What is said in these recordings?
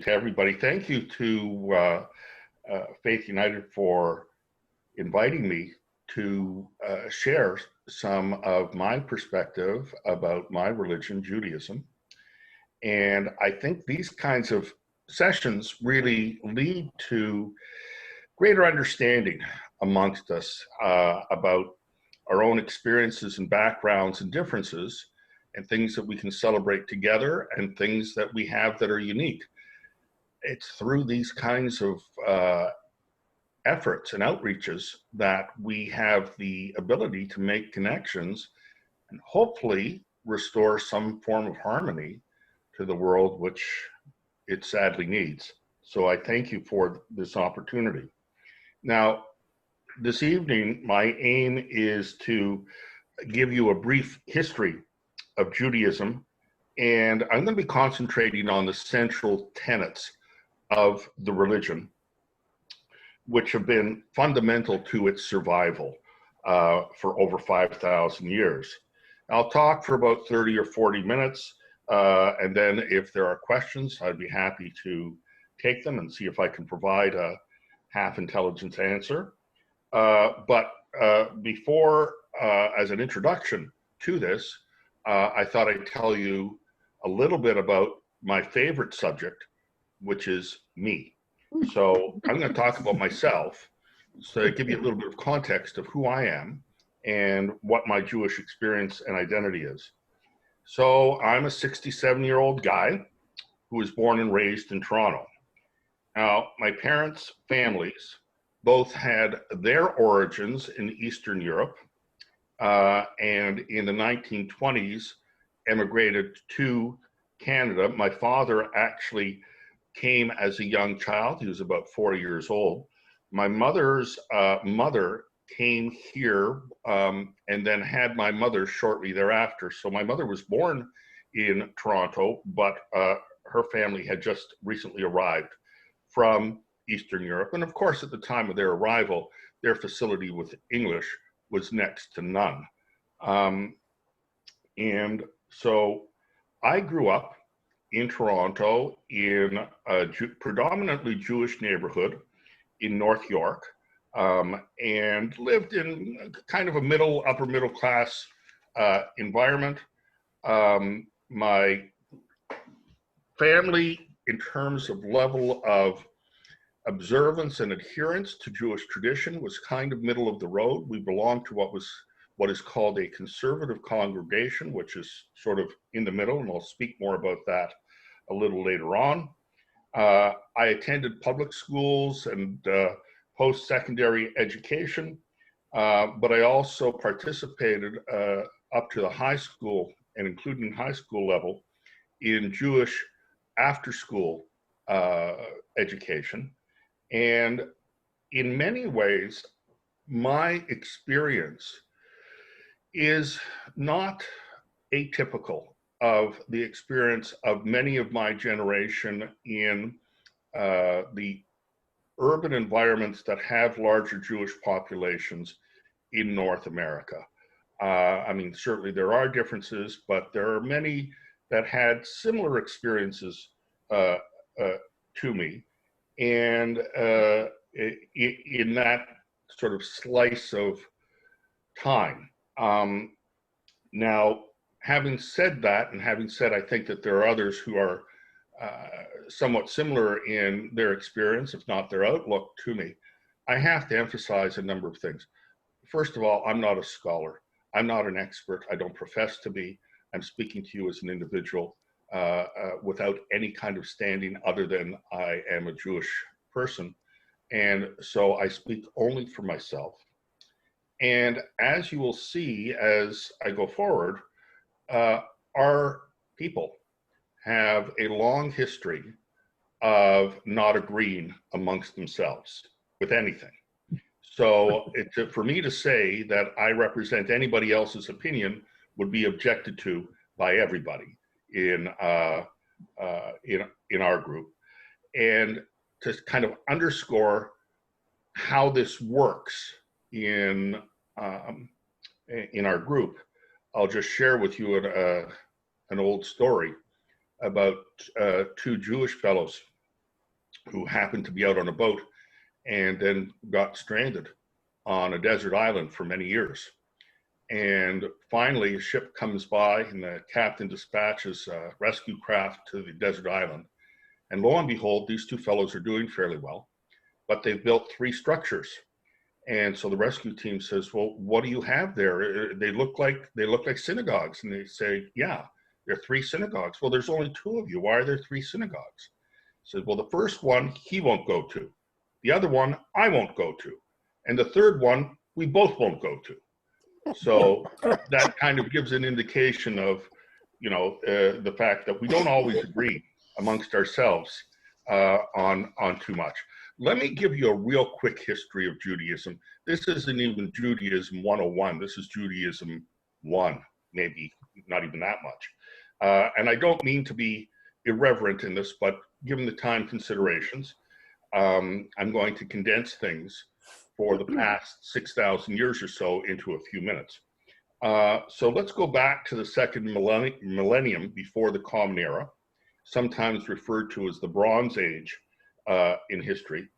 to everybody. Thank you to Faith United for inviting me to share some of my perspective about my religion, Judaism. And I think these kinds of sessions really lead to greater understanding amongst us about our own experiences and backgrounds and differences, and things that we can celebrate together and things that we have that are unique. It's through these kinds of efforts and outreaches that we have the ability to make connections and hopefully restore some form of harmony to the world, which it sadly needs. So I thank you for this opportunity. Now, this evening, my aim is to give you a brief history of Judaism, and I'm going to be concentrating on the central tenets of the religion, which have been fundamental to its survival for over 5,000 years. I'll talk for about 30 or 40 minutes, and then if there are questions, I'd be happy to take them and see if I can provide a half-intelligence answer. But before, as an introduction to this, I thought I'd tell you a little bit about my favorite subject, which is me. So I'm going to talk about myself, so to give you a little bit of context of who I am and what my Jewish experience and identity is. So I'm a 67-year-old guy who was born and raised in Toronto. Now, my parents' families both had their origins in Eastern Europe, and in the 1920s emigrated to Canada. My father actually came as a young child. He was about 4 years old. My mother's mother came here and then had my mother shortly thereafter. So my mother was born in Toronto, but her family had just recently arrived from Eastern Europe. And of course, at the time of their arrival, their facility with English was next to none. And so I grew up in Toronto in a predominantly Jewish neighborhood in North York, and lived in kind of a upper middle class environment. My family, in terms of level of observance and adherence to Jewish tradition, was kind of middle of the road. We belonged to what is called a conservative congregation, which is sort of in the middle, and I'll speak more about that a little later on. I attended public schools and post-secondary education, but I also participated up to the high school and including high school level in Jewish after-school education. And in many ways, my experience is not atypical of the experience of many of my generation in the urban environments that have larger Jewish populations in North America. I mean, certainly there are differences, but there are many that had similar experiences to me. And in that sort of slice of time. Now, having said that, and having said I think that there are others who are somewhat similar in their experience, if not their outlook to me, I have to emphasize a number of things. First of all, I'm not a scholar. I'm not an expert. I don't profess to be. I'm speaking to you as an individual without any kind of standing other than I am a Jewish person. And so I speak only for myself. And as you will see as I go forward, our people have a long history of not agreeing amongst themselves with anything. So for me to say that I represent anybody else's opinion would be objected to by everybody in our group. And to kind of underscore how this works in our group, I'll just share with you an old story about two Jewish fellows who happened to be out on a boat and then got stranded on a desert island for many years. And finally, a ship comes by and the captain dispatches a rescue craft to the desert island. And lo and behold, these two fellows are doing fairly well, but they've built 3 structures. And so the rescue team says, well, what do you have there? They look like synagogues. And they say, yeah, there are 3 synagogues. Well, there's only 2 of you. Why are there 3 synagogues? Says, well, the first one he won't go to. The other one I won't go to. And the third one we both won't go to. So that kind of gives an indication of, the fact that we don't always agree amongst ourselves on too much. Let me give you a real quick history of Judaism. This isn't even Judaism 101. This is Judaism 1, maybe not even that much. And I don't mean to be irreverent in this, but given the time considerations, I'm going to condense things for the past 6,000 years or so into a few minutes. So let's go back to the second millennium before the Common Era, sometimes referred to as the Bronze Age in history.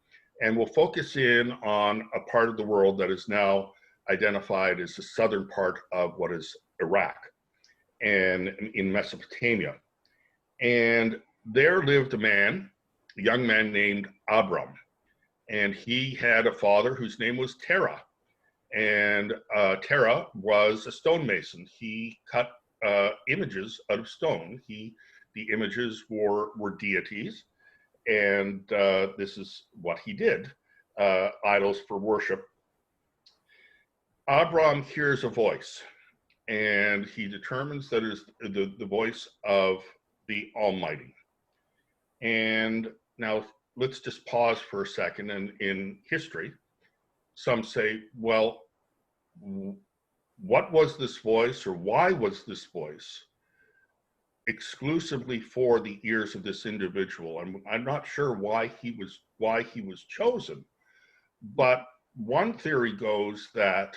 And we'll focus in on a part of the world that is now identified as the southern part of what is Iraq and in Mesopotamia. And there lived a young man named Abram. And he had a father whose name was Terah. And Terah was a stonemason. He cut images out of stone. The images were deities. And this is what he did, idols for worship. Abram hears a voice, and he determines that it is the voice of the Almighty. And now let's just pause for a second. And in history, some say, well, what was this voice, or why was this voice exclusively for the ears of this individual? And I'm not sure why he was chosen, but one theory goes that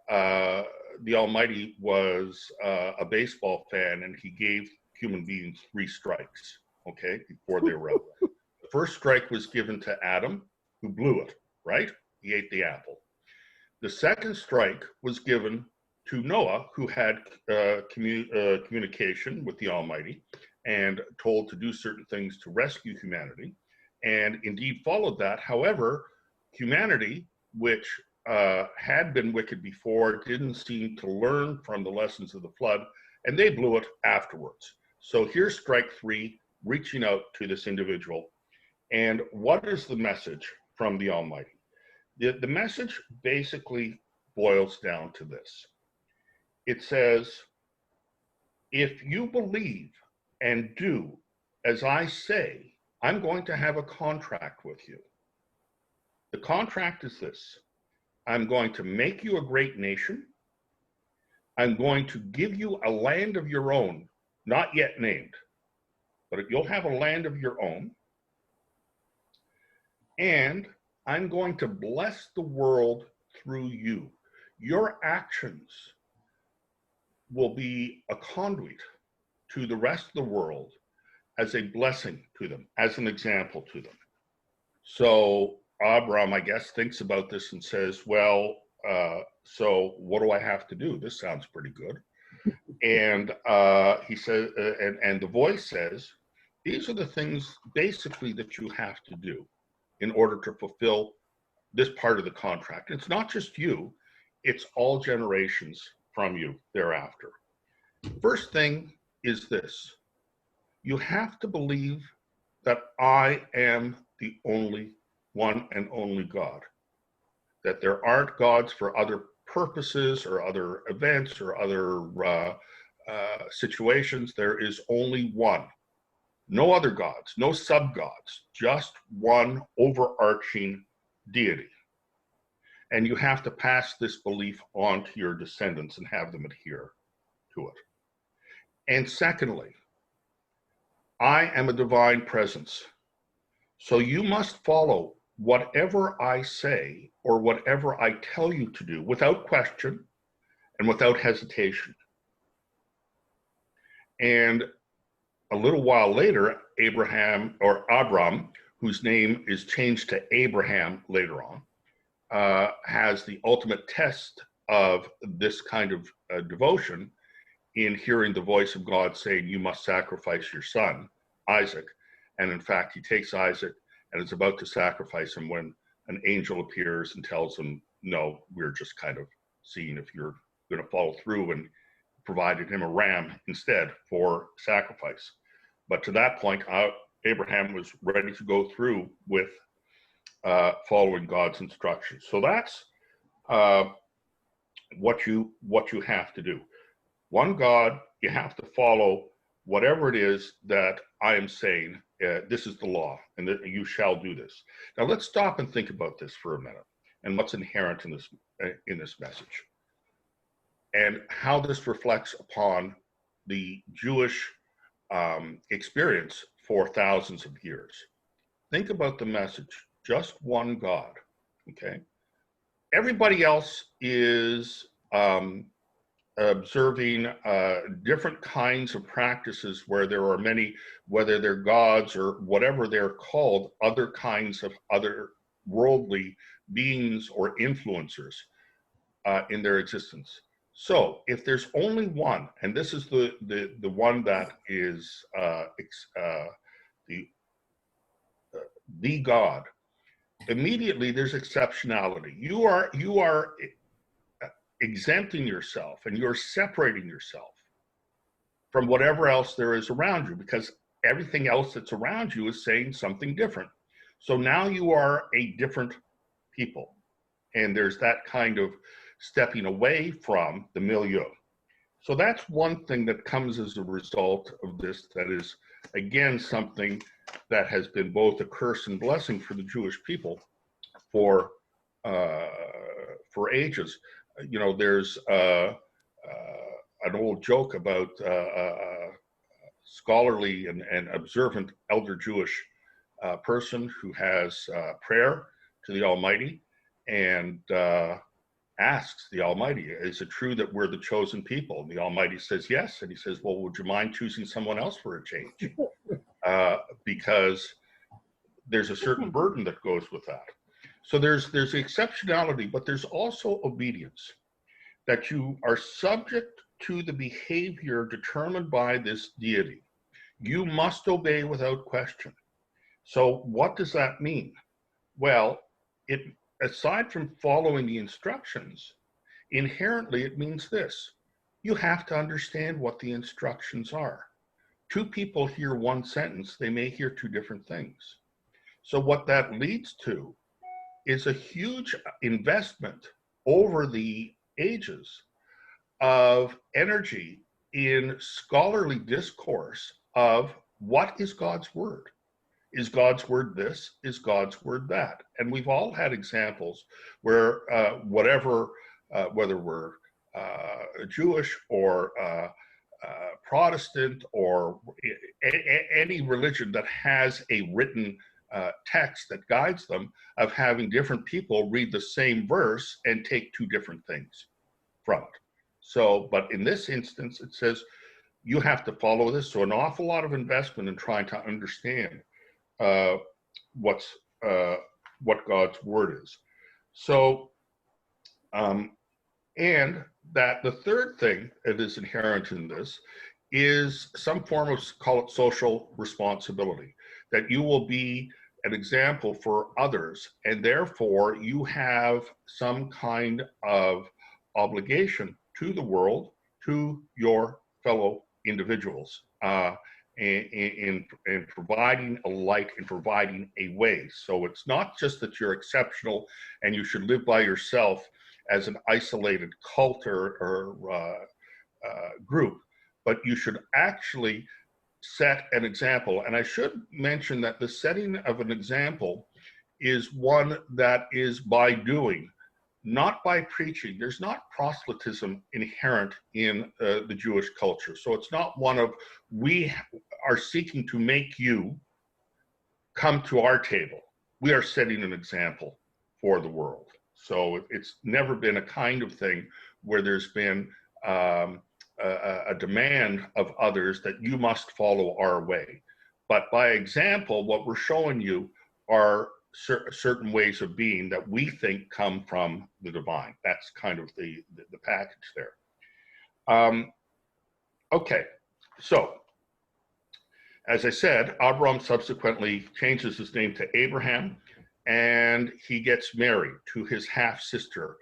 the Almighty was a baseball fan, and he gave human beings 3 strikes, okay, before they were out. The first strike was given to Adam, who blew it, right? He ate the apple. The second strike was given to Noah, who had communication with the Almighty and told to do certain things to rescue humanity, and indeed followed that. However, humanity, which had been wicked before, didn't seem to learn from the lessons of the flood, and they blew it afterwards. So here's strike 3, reaching out to this individual. And what is the message from the Almighty? The message basically boils down to this. It says, if you believe and do as I say, I'm going to have a contract with you. The contract is this: I'm going to make you a great nation. I'm going to give you a land of your own, not yet named, but you'll have a land of your own. And I'm going to bless the world through you. Your actions will be a conduit to the rest of the world as a blessing to them, as an example to them. So Abram, I guess, thinks about this and says, well, so what do I have to do? This sounds pretty good. And he says, and the voice says, these are the things basically that you have to do in order to fulfill this part of the contract. It's not just you, it's all generations from you thereafter. First thing is this: you have to believe that I am the only one and only God, that there aren't gods for other purposes or other events or other situations. There is only one. No other gods, no sub-gods, just one overarching deity. And you have to pass this belief on to your descendants and have them adhere to it. And secondly, I am a divine presence. So you must follow whatever I say or whatever I tell you to do without question and without hesitation. And a little while later, Abram whose name is changed to Abraham later on, has the ultimate test of this kind of devotion in hearing the voice of God saying, you must sacrifice your son, Isaac. And in fact, he takes Isaac and is about to sacrifice him when an angel appears and tells him, no, we're just kind of seeing if you're going to follow through, and provided him a ram instead for sacrifice. But to that point, Abraham was ready to go through with following God's instructions. So that's what you have to do. One God, you have to follow whatever it is that I am saying. This is the law, and that you shall do this. Now let's stop and think about this for a minute, and what's inherent in this message, and how this reflects upon the Jewish experience for thousands of years. Think about the message: just one God. Okay, everybody else is observing different kinds of practices where there are many, whether they're gods or whatever they're called, other kinds of other worldly beings or influencers in their existence. So if there's only one, and this is the one that is the God, immediately there's exceptionality. You are exempting yourself, and you're separating yourself from whatever else there is around you, because everything else that's around you is saying something different. So now you are a different people, and there's that kind of stepping away from the milieu. So that's one thing that comes as a result of this, that is, again, something that has been both a curse and blessing for the Jewish people for ages. You know, there's an old joke about scholarly and observant elder Jewish person who has prayer to the Almighty and asks the Almighty, is it true that we're the chosen people? And the Almighty says yes. And he says, well, would you mind choosing someone else for a change? Because there's a certain burden that goes with that. So there's exceptionality, but there's also obedience, that you are subject to the behavior determined by this deity. You must obey without question. So what does that mean? Well, aside from following the instructions, inherently it means this: you have to understand what the instructions are. Two people hear one sentence, they may hear two different things. So what that leads to is a huge investment over the ages of energy in scholarly discourse of what is God's word. Is God's word this? Is God's word that? And we've all had examples where whether we're Jewish or Protestant or any religion that has a written text that guides them, of having different people read the same verse and take two different things from it. So, but in this instance, it says you have to follow this. So an awful lot of investment in trying to understand what God's word is. So, and that the third thing that is inherent in this is some form of, call it, social responsibility, that you will be an example for others, and therefore you have some kind of obligation to the world, to your fellow individuals, in providing a light and providing a way. So it's not just that you're exceptional and you should live by yourself as an isolated cult or group, but you should actually set an example. And I should mention that the setting of an example is one that is by doing, not by preaching. There's not proselytism inherent in the Jewish culture. So it's not one of, we are seeking to make you come to our table. We are setting an example for the world. So it's never been a kind of thing where there's been a demand of others that you must follow our way. But by example, what we're showing you are certain ways of being that we think come from the divine. That's kind of the package there. Okay, so as I said, Abram subsequently changes his name to Abraham, and he gets married to his half-sister,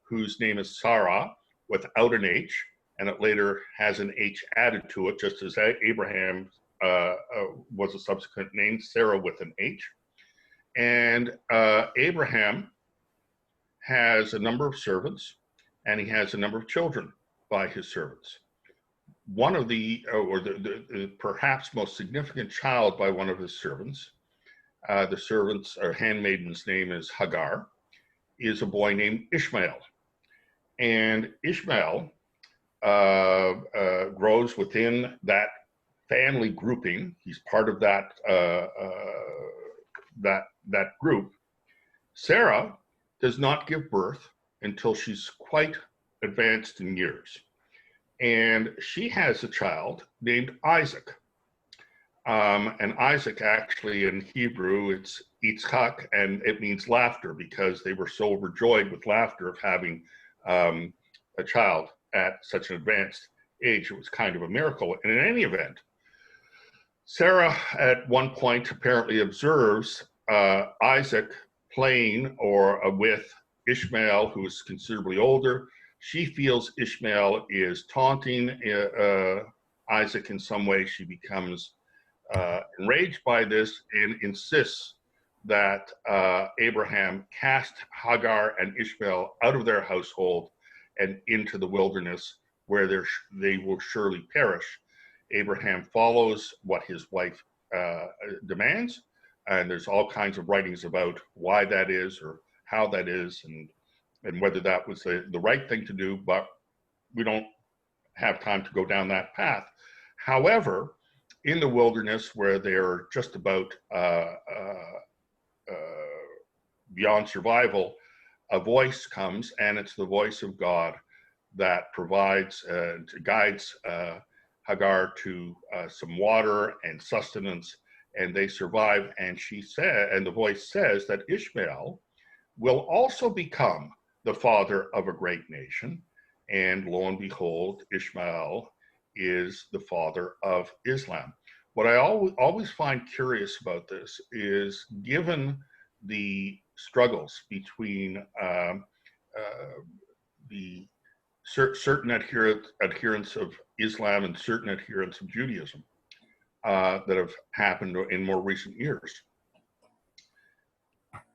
whose name is Sarah, without an H, and it later has an H added to it, just as Abraham was a subsequent name, Sarah with an H. And Abraham has a number of servants, and he has a number of children by his servants. One of the perhaps most significant child by one of his servants, the servant's or handmaiden's name is Hagar, is a boy named Ishmael. And Ishmael grows within that family grouping. He's part of that that group. Sarah does not give birth until she's quite advanced in years. And she has a child named Isaac. And Isaac, actually in Hebrew, it's Yitzchak, and it means laughter, because they were so overjoyed with laughter of having a child at such an advanced age. It was kind of a miracle. And in any event, Sarah at one point apparently observes Isaac playing with Ishmael, who is considerably older. She feels Ishmael is taunting Isaac in some way. She becomes enraged by this and insists that Abraham cast Hagar and Ishmael out of their household and into the wilderness, where they will surely perish. Abraham follows what his wife demands, and there's all kinds of writings about why that is or how that is, and whether that was the right thing to do, but we don't have time to go down that path. However, in the wilderness, where they're just about beyond survival, a voice comes, and it's the voice of God that provides, guides Hagar to some water and sustenance, and they survive. And the voice says that Ishmael will also become the father of a great nation. And lo and behold, Ishmael is the father of Islam. What I always find curious about this is, given the struggles between the certain adherents of Islam and certain adherents of Judaism that have happened in more recent years,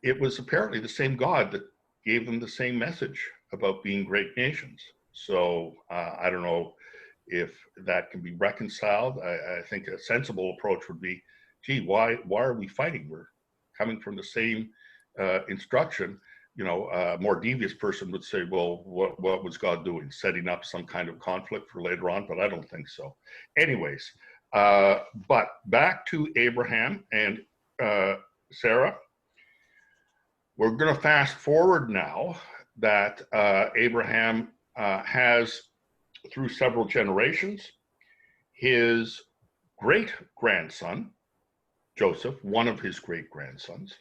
it was apparently the same God that gave them the same message about being great nations. So I don't know if that can be reconciled. I think a sensible approach would be, gee, why are we fighting? We're coming from the same instruction. You know, a more devious person would say, well, what was God doing? Setting up some kind of conflict for later on, but I don't think so. Anyways, but back to Abraham and Sarah. We're going to fast forward now that Abraham has, through several generations, his great-grandson, Joseph, one of his great-grandsons,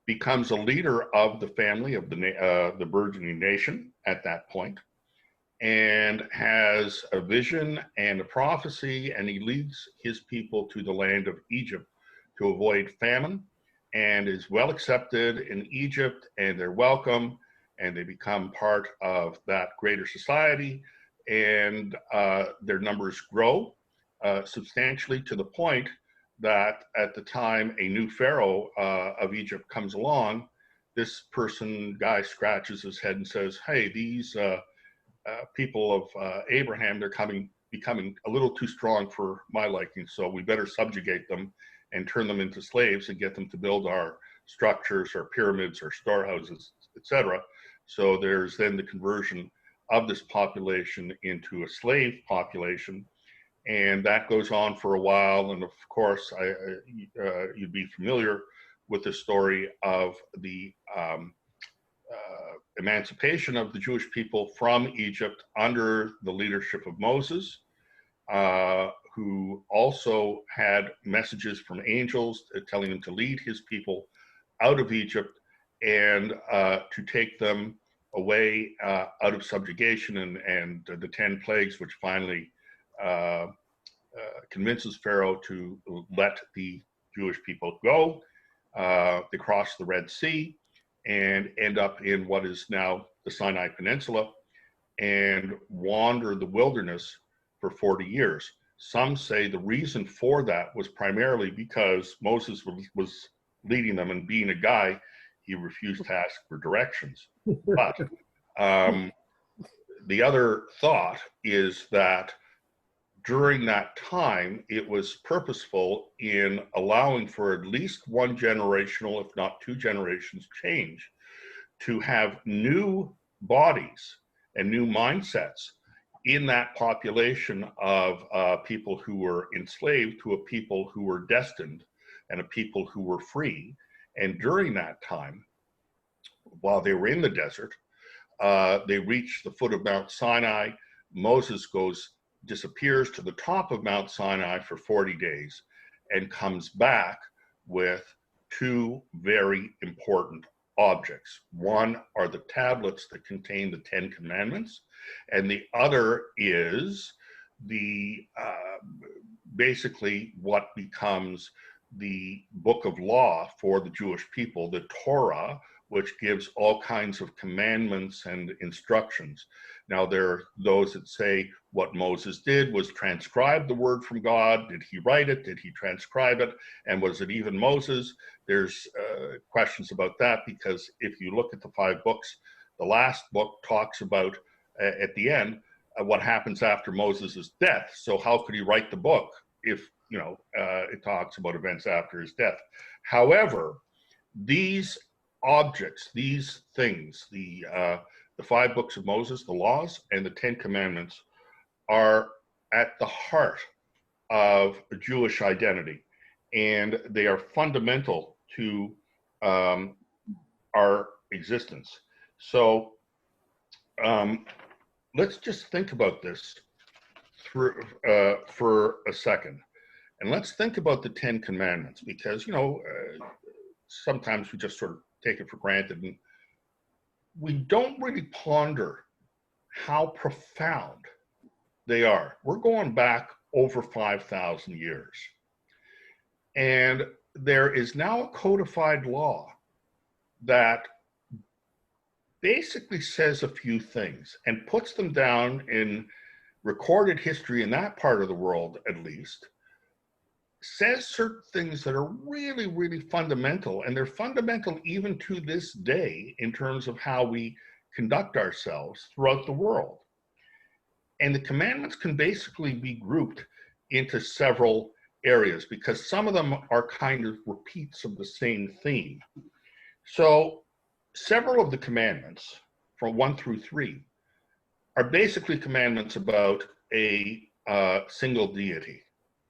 becomes a leader of the family of the burgeoning nation at that point, and has a vision and a prophecy, and he leads his people to the land of Egypt to avoid famine, and is well accepted in Egypt, and they're welcome, and they become part of that greater society, and their numbers grow substantially, to the point that at the time a new pharaoh of Egypt comes along, this guy scratches his head and says, hey, these people of Abraham, they're becoming a little too strong for my liking, so we better subjugate them and turn them into slaves and get them to build our structures, our pyramids, our storehouses, etc. So there's then the conversion of this population into a slave population, and that goes on for a while. And of course, you'd be familiar with the story of the emancipation of the Jewish people from Egypt under the leadership of Moses, who also had messages from angels telling him to lead his people out of Egypt and to take them away out of subjugation and the 10 plagues, which finally convinces Pharaoh to let the Jewish people go. They cross the Red Sea and end up in what is now the Sinai Peninsula and wander the wilderness for 40 years. Some say the reason for that was primarily because Moses was leading them, and being a guy, he refused to ask for directions. But the other thought is that during that time, it was purposeful in allowing for at least one generational, if not two generations, change to have new bodies and new mindsets in that population of people who were enslaved to a people who were destined and a people who were free. And during that time, while they were in the desert, they reached the foot of Mount Sinai. Moses disappears to the top of Mount Sinai for 40 days and comes back with two very important objects. One are the tablets that contain the 10 Commandments, and the other is the basically what becomes the book of law for the Jewish people, the Torah, which gives all kinds of commandments and instructions. Now, there are those that say what Moses did was transcribe the word from God. Did he write it? Did he transcribe it? And was it even Moses? There's questions about that, because if you look at the 5 books, the last book talks about, at the end, what happens after Moses' death. So how could he write the book if, it talks about events after his death? However, these objects, these things, the 5 books of Moses, the laws, and the 10 Commandments are at the heart of Jewish identity, and they are fundamental to our existence. So let's just think about this for a second, and let's think about the 10 Commandments, because sometimes we just sort of take it for granted, and we don't really ponder how profound they are. We're going back over 5,000 years. And there is now a codified law that basically says a few things and puts them down in recorded history in that part of the world, at least, says certain things that are really, really fundamental, and they're fundamental even to this day in terms of how we conduct ourselves throughout the world. And the commandments can basically be grouped into several areas, because some of them are kind of repeats of the same theme. So several of the commandments, from 1 through 3, are basically commandments about a single deity.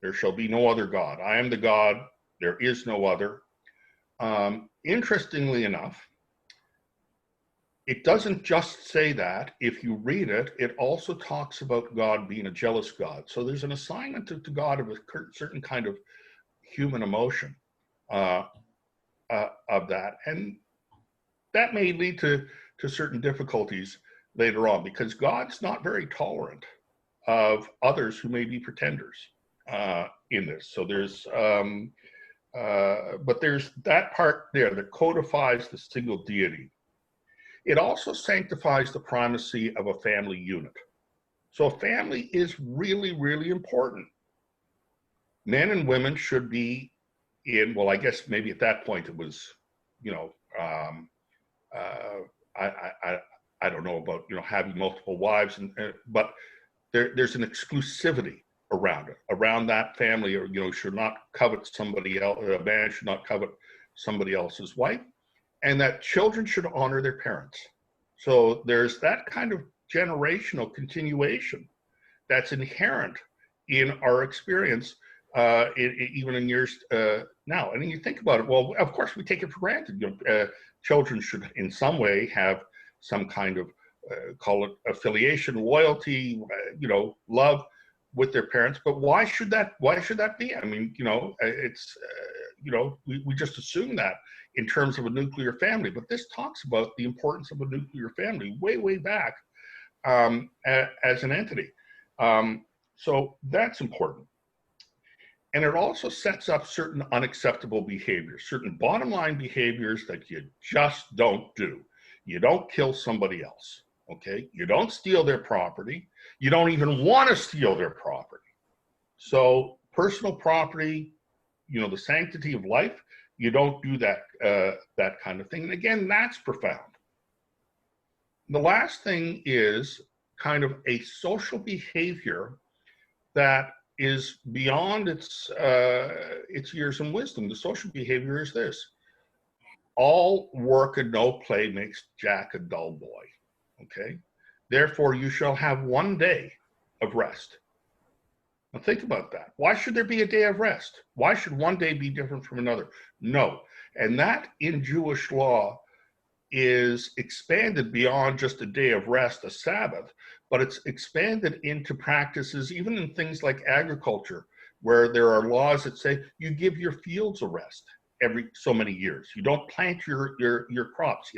There shall be no other God. I am the God, there is no other. Interestingly enough, it doesn't just say that. If you read it, it also talks about God being a jealous God. So there's an assignment to God of a certain kind of human emotion of that. And that may lead to certain difficulties later on, because God's not very tolerant of others who may be pretenders in this. So there's, but there's that part there that codifies the single deity. It also sanctifies the primacy of a family unit. So a family is really, really important. Men and women should be in, well, I guess maybe at that point it was, I don't know about, having multiple wives, but there's an exclusivity around it, around that family, or, should not covet somebody else, a man should not covet somebody else's wife, and that children should honor their parents. So there's that kind of generational continuation that's inherent in our experience, even in years now. And then you think about it, well, of course we take it for granted. Children should in some way have some kind of, call it affiliation, loyalty, love. with their parents. But why should that be? I mean, it's we just assume that in terms of a nuclear family, but this talks about the importance of a nuclear family way back as an entity. So that's important. And it also sets up certain unacceptable behaviors, certain bottom line behaviors that you just don't do. You don't kill somebody else, okay? You don't steal their property. You don't even want to steal their property. So personal property, the sanctity of life, you don't do that kind of thing. And again, that's profound. The last thing is kind of a social behavior that is beyond its years and wisdom. The social behavior is this: all work and no play makes Jack a dull boy. Okay, therefore you shall have one day of rest. Now think about that. Why should there be a day of rest? Why should one day be different from another? No, and that in Jewish law is expanded beyond just a day of rest, a Sabbath, but it's expanded into practices, even in things like agriculture, where there are laws that say you give your fields a rest every so many years. You don't plant your crops.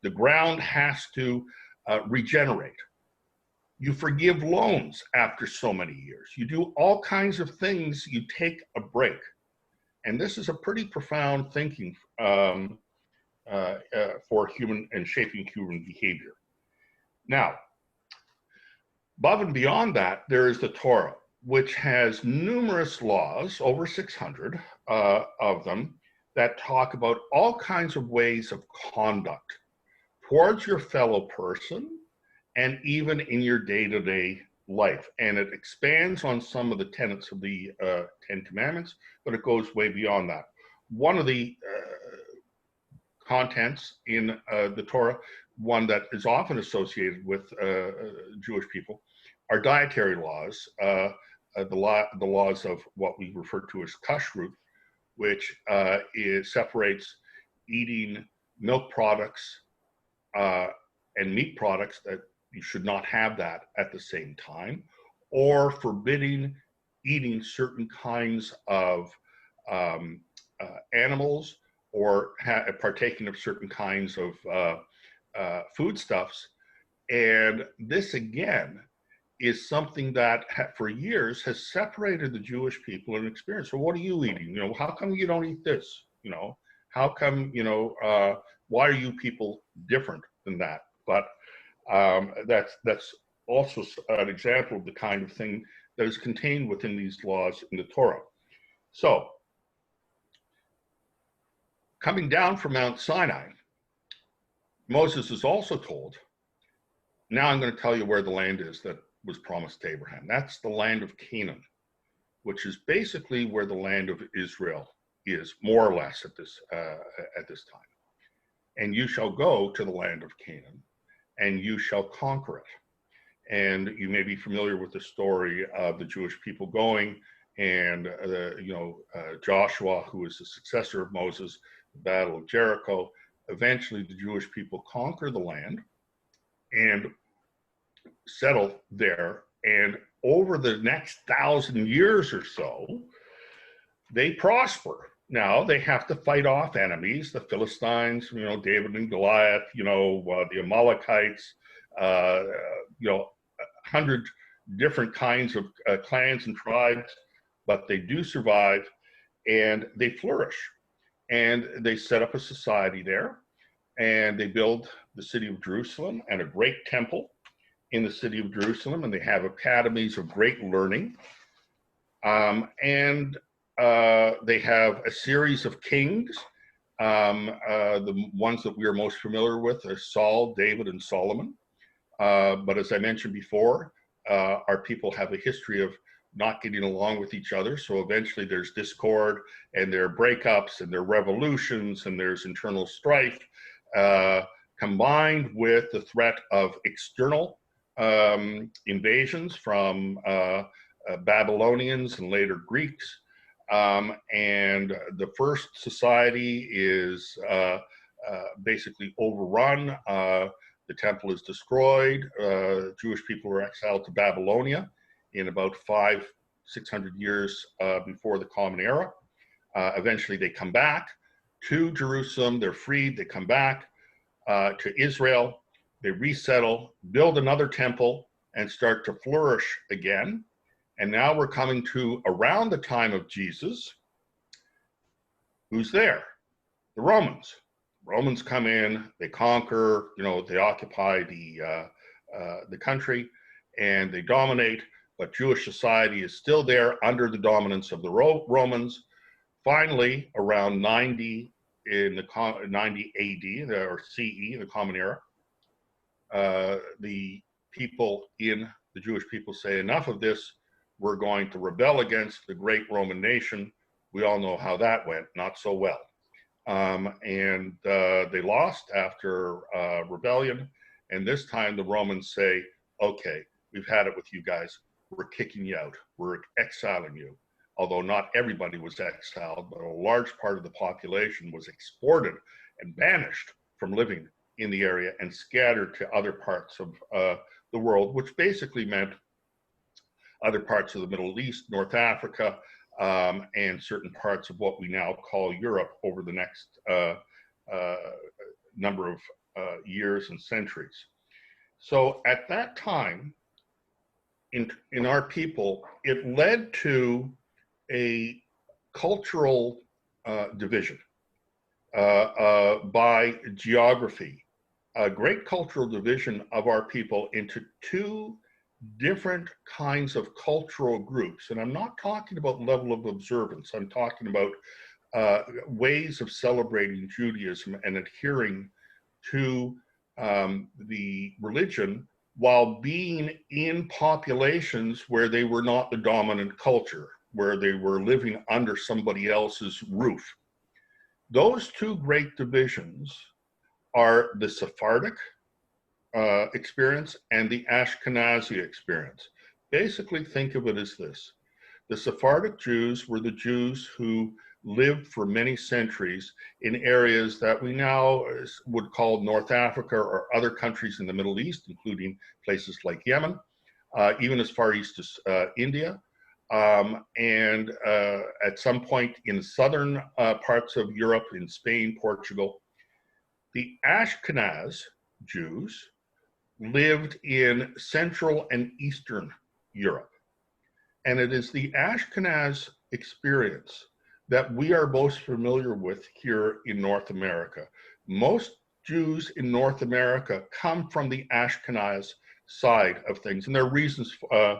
The ground has to regenerate. You forgive loans after so many years. You do all kinds of things. You take a break. And this is a pretty profound thinking for human and shaping human behavior. Now, above and beyond that, there is the Torah, which has numerous laws, over 600 of them, that talk about all kinds of ways of conduct towards your fellow person and even in your day-to-day life. And it expands on some of the tenets of the Ten Commandments, but it goes way beyond that. One of the contents in the Torah, one that is often associated with Jewish people, are dietary laws, the laws of what we refer to as kashrut, which separates eating milk products and meat products, that you should not have that at the same time, or forbidding eating certain kinds of animals, or partaking of certain kinds of foodstuffs. And this, again, is something that for years has separated the Jewish people in experience. So what are you eating? How come you don't eat this? How come, why are you people different than that? But that's also an example of the kind of thing that is contained within these laws in the Torah. So, coming down from Mount Sinai, Moses is also told, now I'm going to tell you where the land is that was promised to Abraham. That's the land of Canaan, which is basically where the land of Israel is, more or less at this time. And you shall go to the land of Canaan, and you shall conquer it. And you may be familiar with the story of the Jewish people going, and Joshua, who is the successor of Moses, the Battle of Jericho. Eventually, the Jewish people conquer the land and settle there. And over the next 1,000 years or so, they prosper. Now they have to fight off enemies, the Philistines, David and Goliath, the Amalekites, 100 different kinds of clans and tribes, but they do survive and they flourish. And they set up a society there, and they build the city of Jerusalem and a great temple in the city of Jerusalem, and they have academies of great learning. And they have a series of kings. The ones that we are most familiar with are Saul, David, and Solomon. But as I mentioned before, our people have a history of not getting along with each other. So eventually there's discord, and there are breakups, and there are revolutions, and there's internal strife, combined with the threat of external invasions from Babylonians and later Greeks. And the first society is basically overrun. The temple is destroyed. Jewish people are exiled to Babylonia in about 600 years before the Common Era. Eventually they come back to Jerusalem, they're freed, they come back to Israel, they resettle, build another temple, and start to flourish again. And now we're coming to around the time of Jesus. Who's there? The Romans. Romans come in, they conquer, they occupy the country, and they dominate, but Jewish society is still there under the dominance of the Romans. Finally, around 90 90 AD or CE, the Common Era, the Jewish people say, enough of this, we're going to rebel against the great Roman nation. We all know how that went, not so well. And they lost after rebellion. And this time the Romans say, okay, we've had it with you guys. We're kicking you out. We're exiling you. Although not everybody was exiled, but a large part of the population was exported and banished from living in the area and scattered to other parts of the world, which basically meant other parts of the Middle East, North Africa, and certain parts of what we now call Europe over the next number of years and centuries. So at that time, in our people, it led to a cultural division by geography, a great cultural division of our people into two different kinds of cultural groups. And I'm not talking about level of observance. I'm talking about ways of celebrating Judaism and adhering to the religion while being in populations where they were not the dominant culture, where they were living under somebody else's roof. Those two great divisions are the Sephardic experience and the Ashkenazi experience. Basically, think of it as this. The Sephardic Jews were the Jews who lived for many centuries in areas that we now would call North Africa or other countries in the Middle East, including places like Yemen, even as far east as India, and at some point in southern parts of Europe, in Spain, Portugal. The Ashkenaz Jews lived in Central and Eastern Europe. And it is the Ashkenaz experience that we are most familiar with here in North America. Most Jews in North America come from the Ashkenaz side of things, and there are reasons for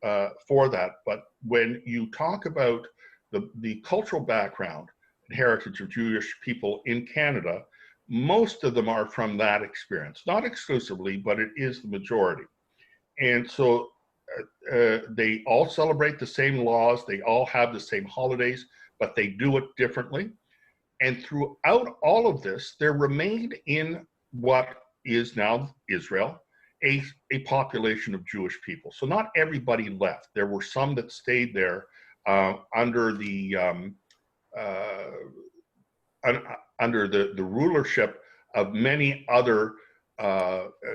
that. But when you talk about the cultural background and heritage of Jewish people in Canada, most of them are from that experience. Not exclusively, but it is the majority. And so they all celebrate the same laws, they all have the same holidays, but they do it differently. And throughout all of this, there remained in what is now Israel a population of Jewish people. So not everybody left. There were some that stayed there under the rulership of many other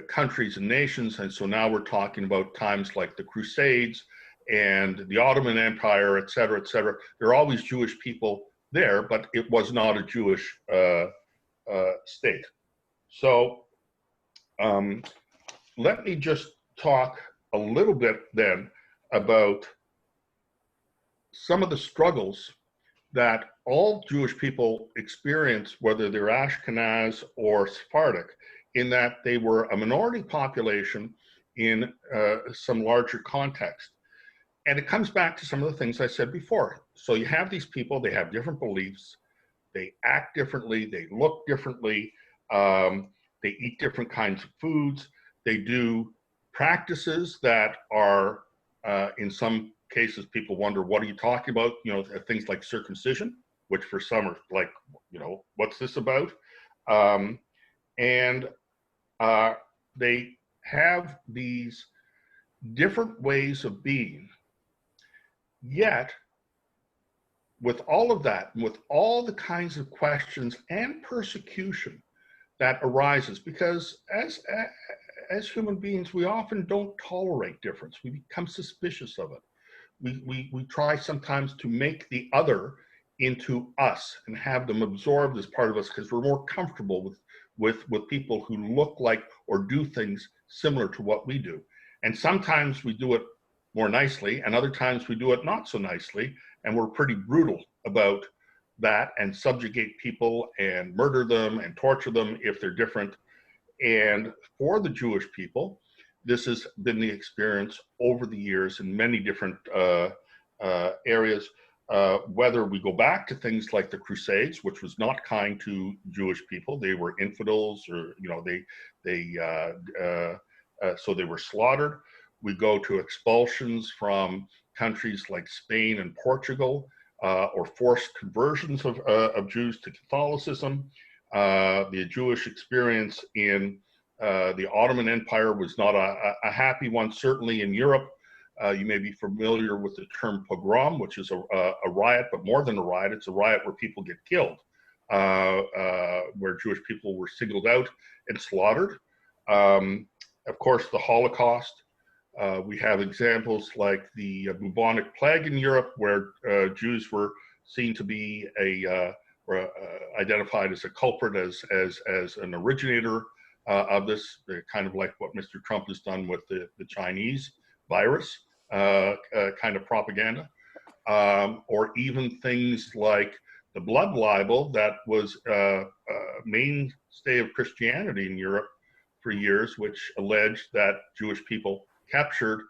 countries and nations. And so now we're talking about times like the Crusades and the Ottoman Empire, et cetera, et cetera. There are always Jewish people there, but it was not a Jewish state. So let me just talk a little bit then about some of the struggles that all Jewish people experience, whether they're Ashkenaz or Sephardic, in that they were a minority population in some larger context. And it comes back to some of the things I said before. So you have these people, they have different beliefs, they act differently, they look differently, they eat different kinds of foods, they do practices that are, in some cases, people wonder, what are you talking about? Things like circumcision, which for some are like, what's this about? And they have these different ways of being. Yet, with all of that, and with all the kinds of questions and persecution that arises, because as human beings, we often don't tolerate difference. We become suspicious of it. We try sometimes to make the other into us and have them absorbed as part of us because we're more comfortable with people who look like or do things similar to what we do. And sometimes we do it more nicely, and other times we do it not so nicely, and we're pretty brutal about that and subjugate people and murder them and torture them if they're different. And for the Jewish people, this has been the experience over the years in many different areas, whether we go back to things like the Crusades, which was not kind to Jewish people. They were infidels, or, you know, so they were slaughtered. We go to expulsions from countries like Spain and Portugal, or forced conversions of Jews to Catholicism. The Jewish experience in the Ottoman Empire was not a happy one, certainly in Europe. You may be familiar with the term pogrom, which is a riot, but more than a riot, it's a riot where people get killed, where Jewish people were singled out and slaughtered. Of course, the Holocaust. We have examples like the bubonic plague in Europe, where Jews were seen to be identified as a culprit, as an originator of this, kind of like what Mr. Trump has done with the Chinese virus kind of propaganda, or even things like the blood libel that was a mainstay of Christianity in Europe for years, which alleged that Jewish people captured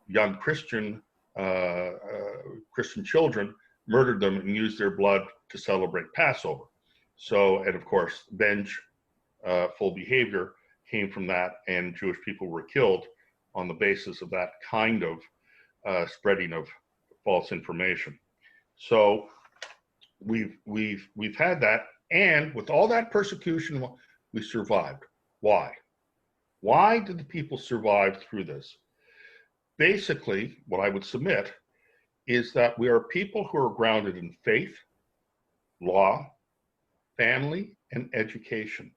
young Christian children, murdered them, and used their blood to celebrate Passover. So, and of course, vengeful behavior came from that, and Jewish people were killed on the basis of that kind of spreading of false information. So we've had that, and with all that persecution, we survived. Why? Why did the people survive through this? Basically, what I would submit is that we are people who are grounded in faith, law, family, and education.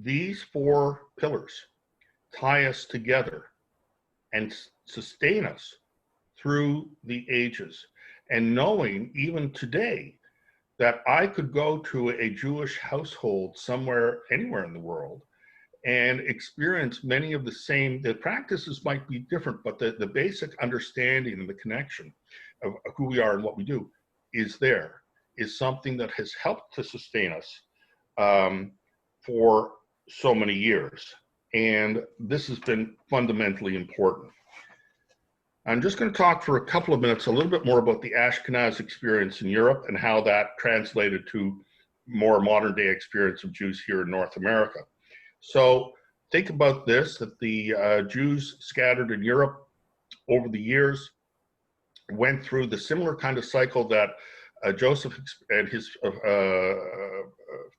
These four pillars tie us together and sustain us through the ages. And knowing even today that I could go to a Jewish household somewhere, anywhere in the world, and experience many of the practices might be different, but the basic understanding and the connection of who we are and what we do is something that has helped to sustain us for so many years. And this has been fundamentally important. I'm just going to talk for a couple of minutes a little bit more about the Ashkenaz experience in Europe and how that translated to more modern day experience of Jews here in North America. So think about this, that the Jews scattered in Europe over the years went through the similar kind of cycle that Joseph and his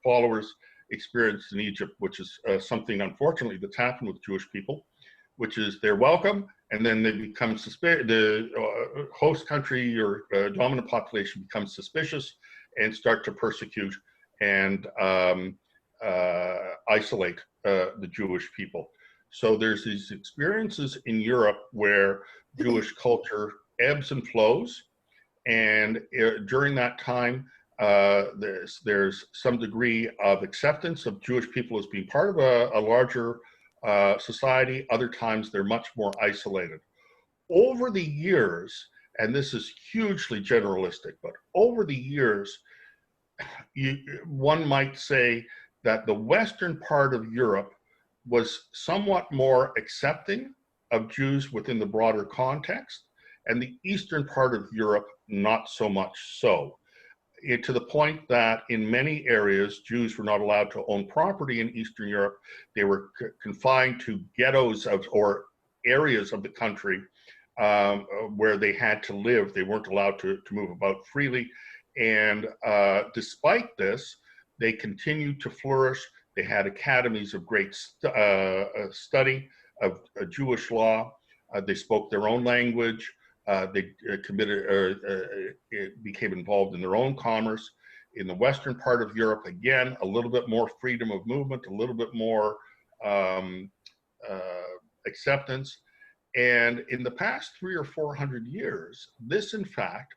followers experienced in Egypt, which is something, unfortunately, that's happened with Jewish people, which is they're welcome, and then they become the host country or dominant population becomes suspicious and start to persecute and isolate the Jewish people. So there's these experiences in Europe where Jewish culture ebbs and flows, and during that time, there's some degree of acceptance of Jewish people as being part of a larger society. Other times, they're much more isolated. Over the years, and this is hugely generalistic, but over the years, one might say that the western part of Europe was somewhat more accepting of Jews within the broader context, and the eastern part of Europe not so much so. To the point that in many areas, Jews were not allowed to own property in Eastern Europe. They were confined to ghettos or areas of the country where they had to live. They weren't allowed to move about freely. And despite this, they continued to flourish. They had academies of great study of Jewish law. They spoke their own language. They became involved in their own commerce. In the western part of Europe, again, a little bit more freedom of movement, a little bit more acceptance. And in the past 300 or 400 years, this in fact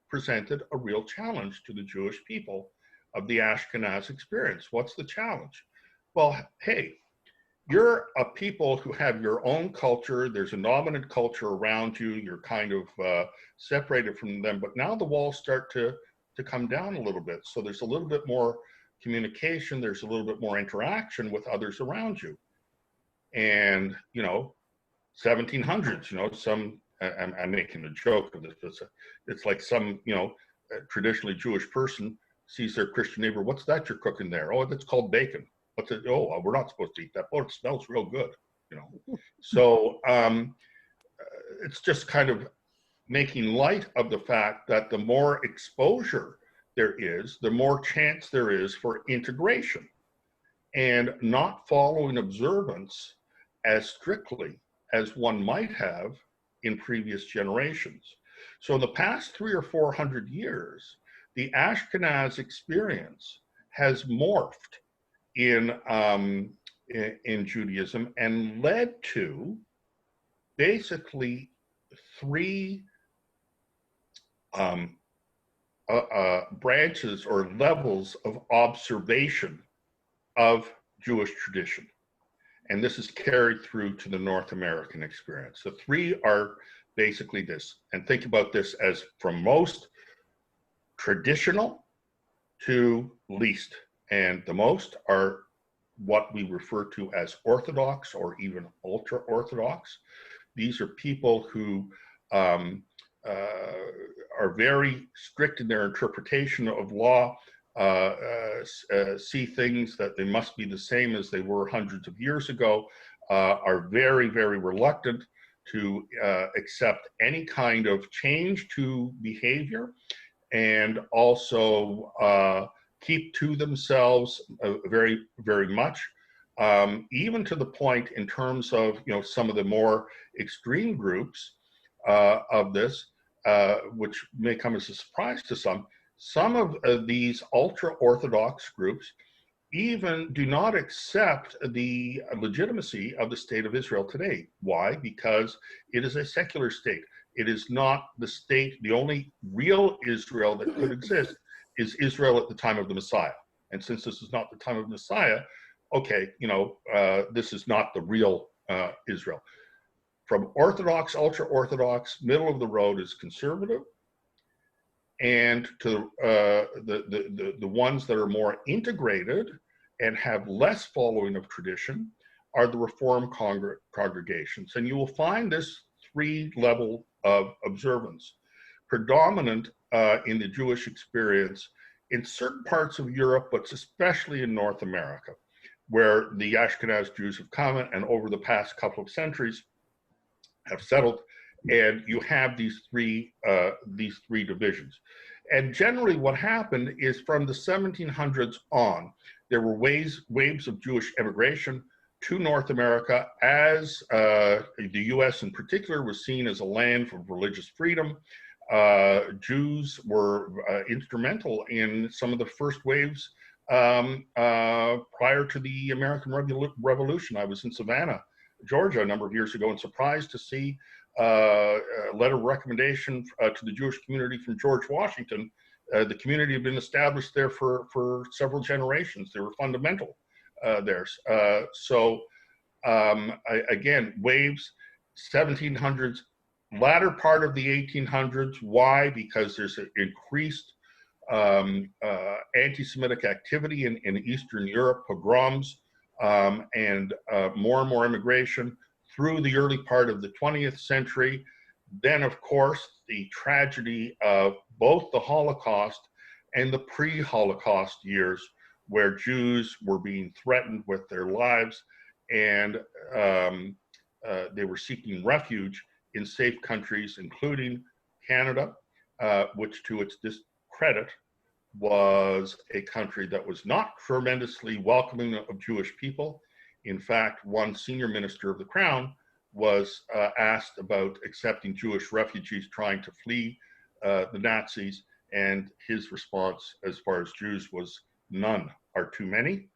presented a real challenge to the Jewish people of the Ashkenaz experience. What's the challenge? Well, hey, you're a people who have your own culture. There's a dominant culture around you. You're kind of separated from them, but now the walls start to come down a little bit. So there's a little bit more communication. There's a little bit more interaction with others around you. And, 1700s, some, I'm making a joke of this, but it's like some, traditionally Jewish person sees their Christian neighbor. What's that you're cooking there? Oh, that's called bacon. What's it? Oh, we're not supposed to eat that. Oh, it smells real good, So it's just kind of making light of the fact that the more exposure there is, the more chance there is for integration and not following observance as strictly as one might have in previous generations. So in the past 300 or 400 years, the Ashkenaz experience has morphed in Judaism and led to basically three branches or levels of observation of Jewish tradition. And this is carried through to the North American experience. The three are basically this, and think about this as from most traditional to least. And the most are what we refer to as Orthodox or even ultra-Orthodox. These are people who are very strict in their interpretation of law, see things that they must be the same as they were hundreds of years ago, are very, very reluctant to accept any kind of change to behavior, and also keep to themselves very, very much, even to the point in terms of some of the more extreme groups of this, which may come as a surprise to some. Some of these ultra-Orthodox groups even do not accept the legitimacy of the state of Israel today. Why? Because it is a secular state. It is not the state. The only real Israel that could exist is Israel at the time of the Messiah. And since this is not the time of Messiah, okay, this is not the real Israel. From Orthodox, ultra-Orthodox, middle of the road is conservative, and to the ones that are more integrated and have less following of tradition are the Reform congregations. And you will find this three level of observance predominant in the Jewish experience in certain parts of Europe, but especially in North America, where the Ashkenaz Jews have come and over the past couple of centuries have settled. And you have these three divisions. And generally what happened is from the 1700s on, there were waves of Jewish immigration to North America as the US in particular was seen as a land for religious freedom. Jews were instrumental in some of the first waves prior to the American Revolution. I was in Savannah, Georgia a number of years ago and surprised to see a letter of recommendation to the Jewish community from George Washington. The community had been established there for several generations. They were fundamental there. Again, waves, 1700s, latter part of the 1800s. Why? Because there's an increased anti-Semitic activity in Eastern Europe, pogroms, and more immigration through the early part of the 20th century. Then, of course, the tragedy of both the Holocaust and the pre-Holocaust years, where Jews were being threatened with their lives, and they were seeking refuge in safe countries, including Canada, which to its discredit was a country that was not tremendously welcoming of Jewish people. In fact, one senior minister of the Crown was asked about accepting Jewish refugees trying to flee the Nazis, and his response as far as Jews was none are too many.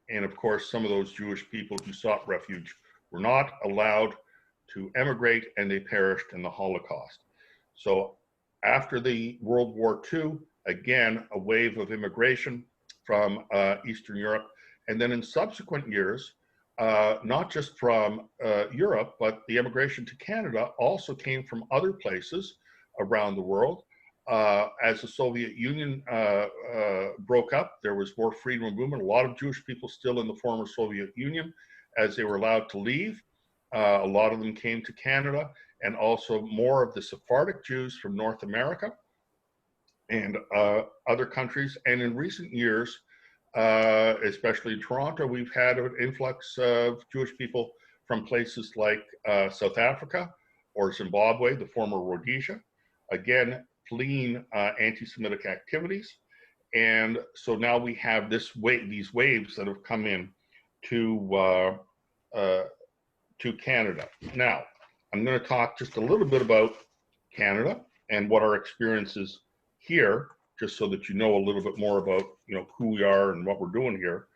And of course, some of those Jewish people who sought refuge were not allowed to emigrate, and they perished in the Holocaust. So after the World War II, again, a wave of immigration from Eastern Europe. And then in subsequent years, not just from Europe, but the immigration to Canada also came from other places around the world. As the Soviet Union broke up, there was more freedom of movement. A lot of Jewish people still in the former Soviet Union, as they were allowed to leave. A lot of them came to Canada, and also more of the Sephardic Jews from North America and other countries. And in recent years, especially in Toronto, we've had an influx of Jewish people from places like South Africa or Zimbabwe, the former Rhodesia, again, fleeing anti-Semitic activities. And so now we have these waves that have come in to Canada. Now, I'm going to talk just a little bit about Canada and what our experience is here, just so that you know a little bit more about, who we are and what we're doing here.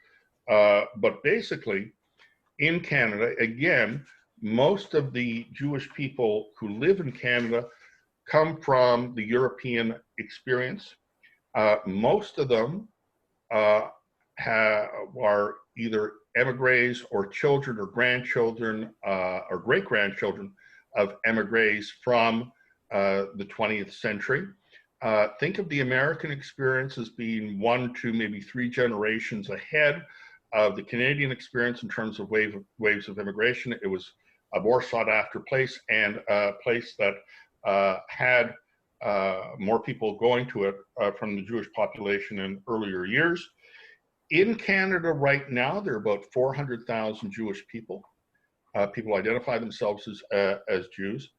But basically, in Canada, again, most of the Jewish people who live in Canada come from the European experience. Most of them are either emigres or children or grandchildren or great-grandchildren of emigres from the 20th century. Think of the American experience as being 1, 2, maybe 3 generations ahead of the Canadian experience in terms of waves of immigration. It was a more sought-after place, and a place that had more people going to it from the Jewish population in earlier years. In Canada right now, there are about 400,000 Jewish people. People identify themselves as Jews.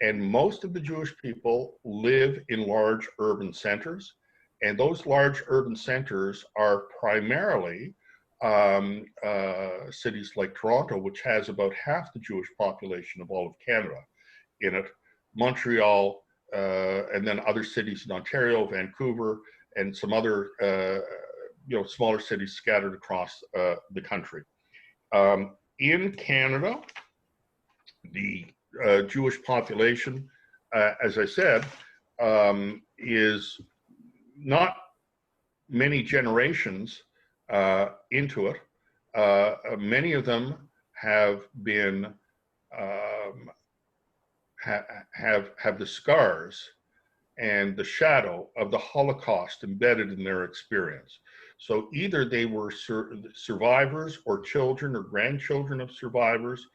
And most of the Jewish people live in large urban centers. And those large urban centers are primarily cities like Toronto, which has about half the Jewish population of all of Canada in it, Montreal, and then other cities in Ontario, Vancouver, and some other smaller cities scattered across the country. In Canada, the Jewish population, as I said, is not many generations into it. Many of them have been have the scars and the shadow of the Holocaust embedded in their experience. So either they were survivors or children or grandchildren of survivors,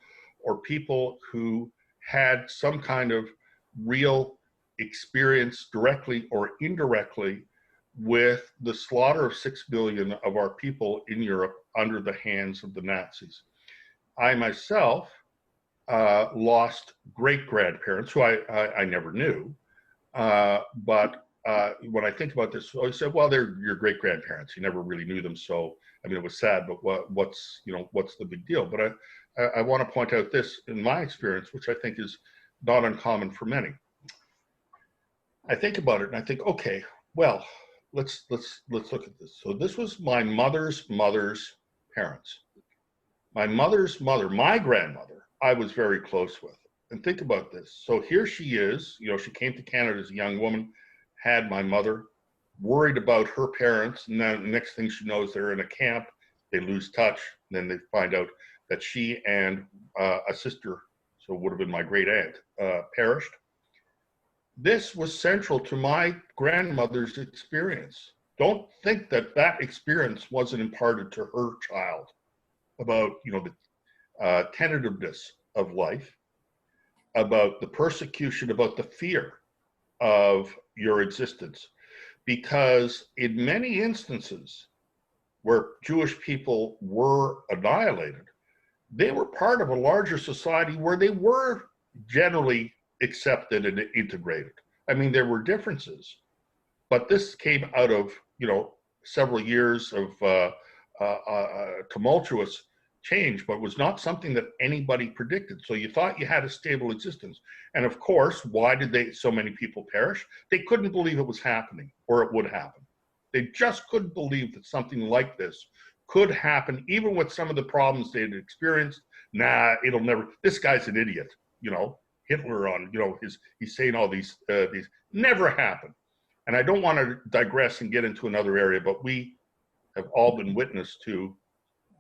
or people who had some kind of real experience directly or indirectly with the slaughter of 6 million of our people in Europe under the hands of the Nazis. I myself lost great-grandparents who I never knew, but when I think about this, I said, well, they're your great-grandparents. You never really knew them, so I mean, it was sad, but what's the big deal? But I want to point out this in my experience, which I think is not uncommon for many. I think about it and I think, okay, well, let's look at this. So this was my mother's parents. My mother's mother, my grandmother, I was very close with. And think about this. So here she is, she came to Canada as a young woman, had my mother, worried about her parents, and then the next thing she knows, they're in a camp, they lose touch, and then they find out that she and a sister, so it would have been my great aunt, perished. This was central to my grandmother's experience. Don't think that that experience wasn't imparted to her child about, the tentativeness of life, about the persecution, about the fear of your existence. Because in many instances where Jewish people were annihilated, they were part of a larger society where they were generally accepted and integrated. I mean, there were differences, but this came out of, several years of tumultuous change, but was not something that anybody predicted. So you thought you had a stable existence. And of course, why did so many people perish? They couldn't believe it was happening or it would happen. They just couldn't believe that something like this could happen, even with some of the problems they'd experienced. Nah, it'll never, this guy's an idiot, you know, Hitler on, you know, he's saying all these never happen. And I don't want to digress and get into another area, but we have all been witness to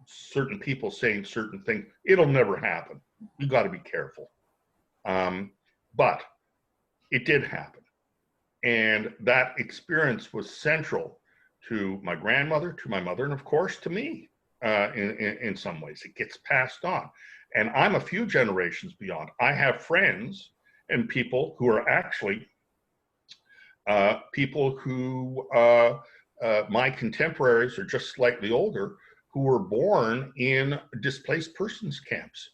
certain people saying certain things. It'll never happen. You got to be careful. But it did happen. And that experience was central to my grandmother, to my mother, and of course to me in some ways. It gets passed on. And I'm a few generations beyond. I have friends and people who are actually people who my contemporaries are just slightly older, who were born in displaced persons camps.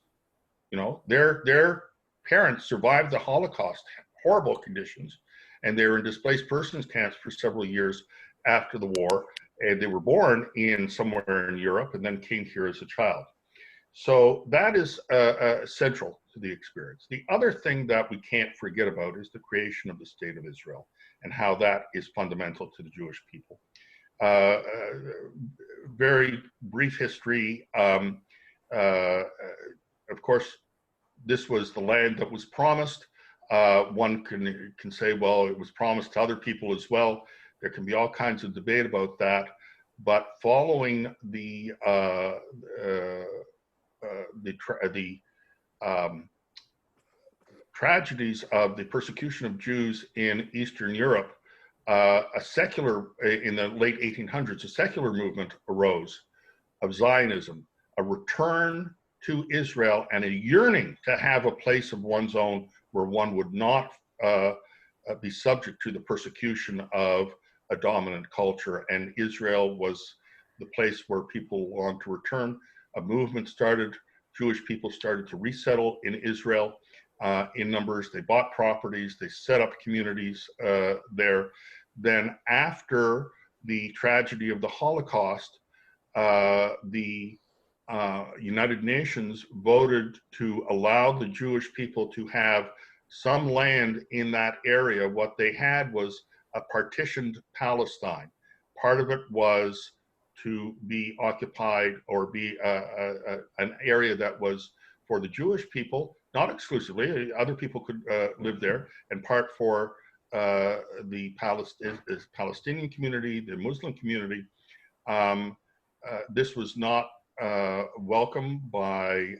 You know, their parents survived the Holocaust, horrible conditions, and they were in displaced persons camps for several years after the war. And they were born in somewhere in Europe and then came here as a child. So that is central to the experience. The other thing that we can't forget about is the creation of the State of Israel and how that is fundamental to the Jewish people. Very brief history. Of course, this was the land that was promised. One can say, well, it was promised to other people as well. There can be all kinds of debate about that. But following the tragedies of the persecution of Jews in Eastern Europe, in the late 1800s, a secular movement arose of Zionism, a return to Israel and a yearning to have a place of one's own where one would not be subject to the persecution of a dominant culture. And Israel was the place where people longed to return. A movement started. Jewish people started to resettle in Israel in numbers. They bought properties. They set up communities there. Then after the tragedy of the Holocaust, the United Nations voted to allow the Jewish people to have some land in that area. What they had was a partitioned Palestine. Part of it was to be occupied or be an area that was for the Jewish people, not exclusively, other people could live there, and part for the Palestinian community, the Muslim community. This was not welcome by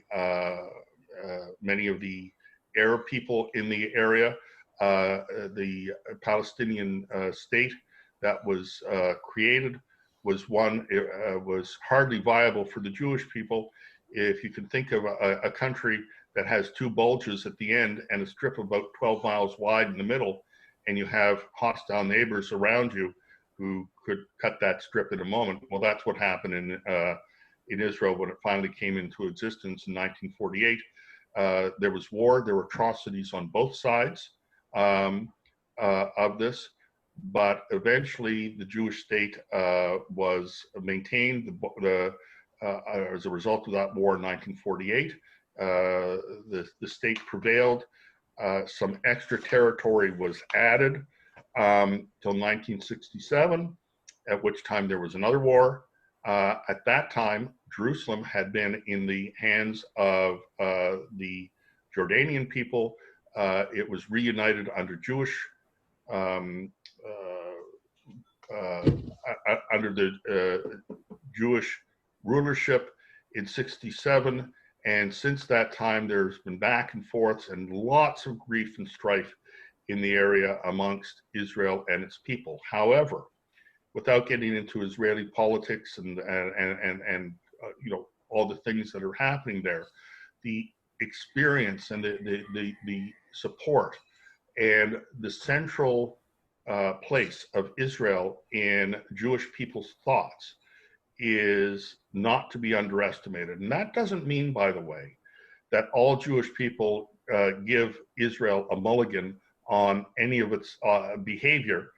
many of the Arab people in the area. The Palestinian state that was created was one, was hardly viable for the Jewish people. If you can think of a country that has two bulges at the end and a strip about 12 miles wide in the middle, and you have hostile neighbors around you who could cut that strip in a moment. Well, that's what happened in Israel when it finally came into existence in 1948. There was war, there were atrocities on both sides of this, but eventually the Jewish state was maintained as a result of that war in 1948. The state prevailed. Some extra territory was added till 1967, at which time there was another war. At that time, Jerusalem had been in the hands of the Jordanian people. It was reunited under under the Jewish rulership in '67. And since that time, there's been back and forth and lots of grief and strife in the area amongst Israel and its people. However, without getting into Israeli politics and you know, all the things that are happening there, the experience and the support and the central place of Israel in Jewish people's thoughts is not to be underestimated. And that doesn't mean, by the way, that all Jewish people give Israel a mulligan on any of its behavior.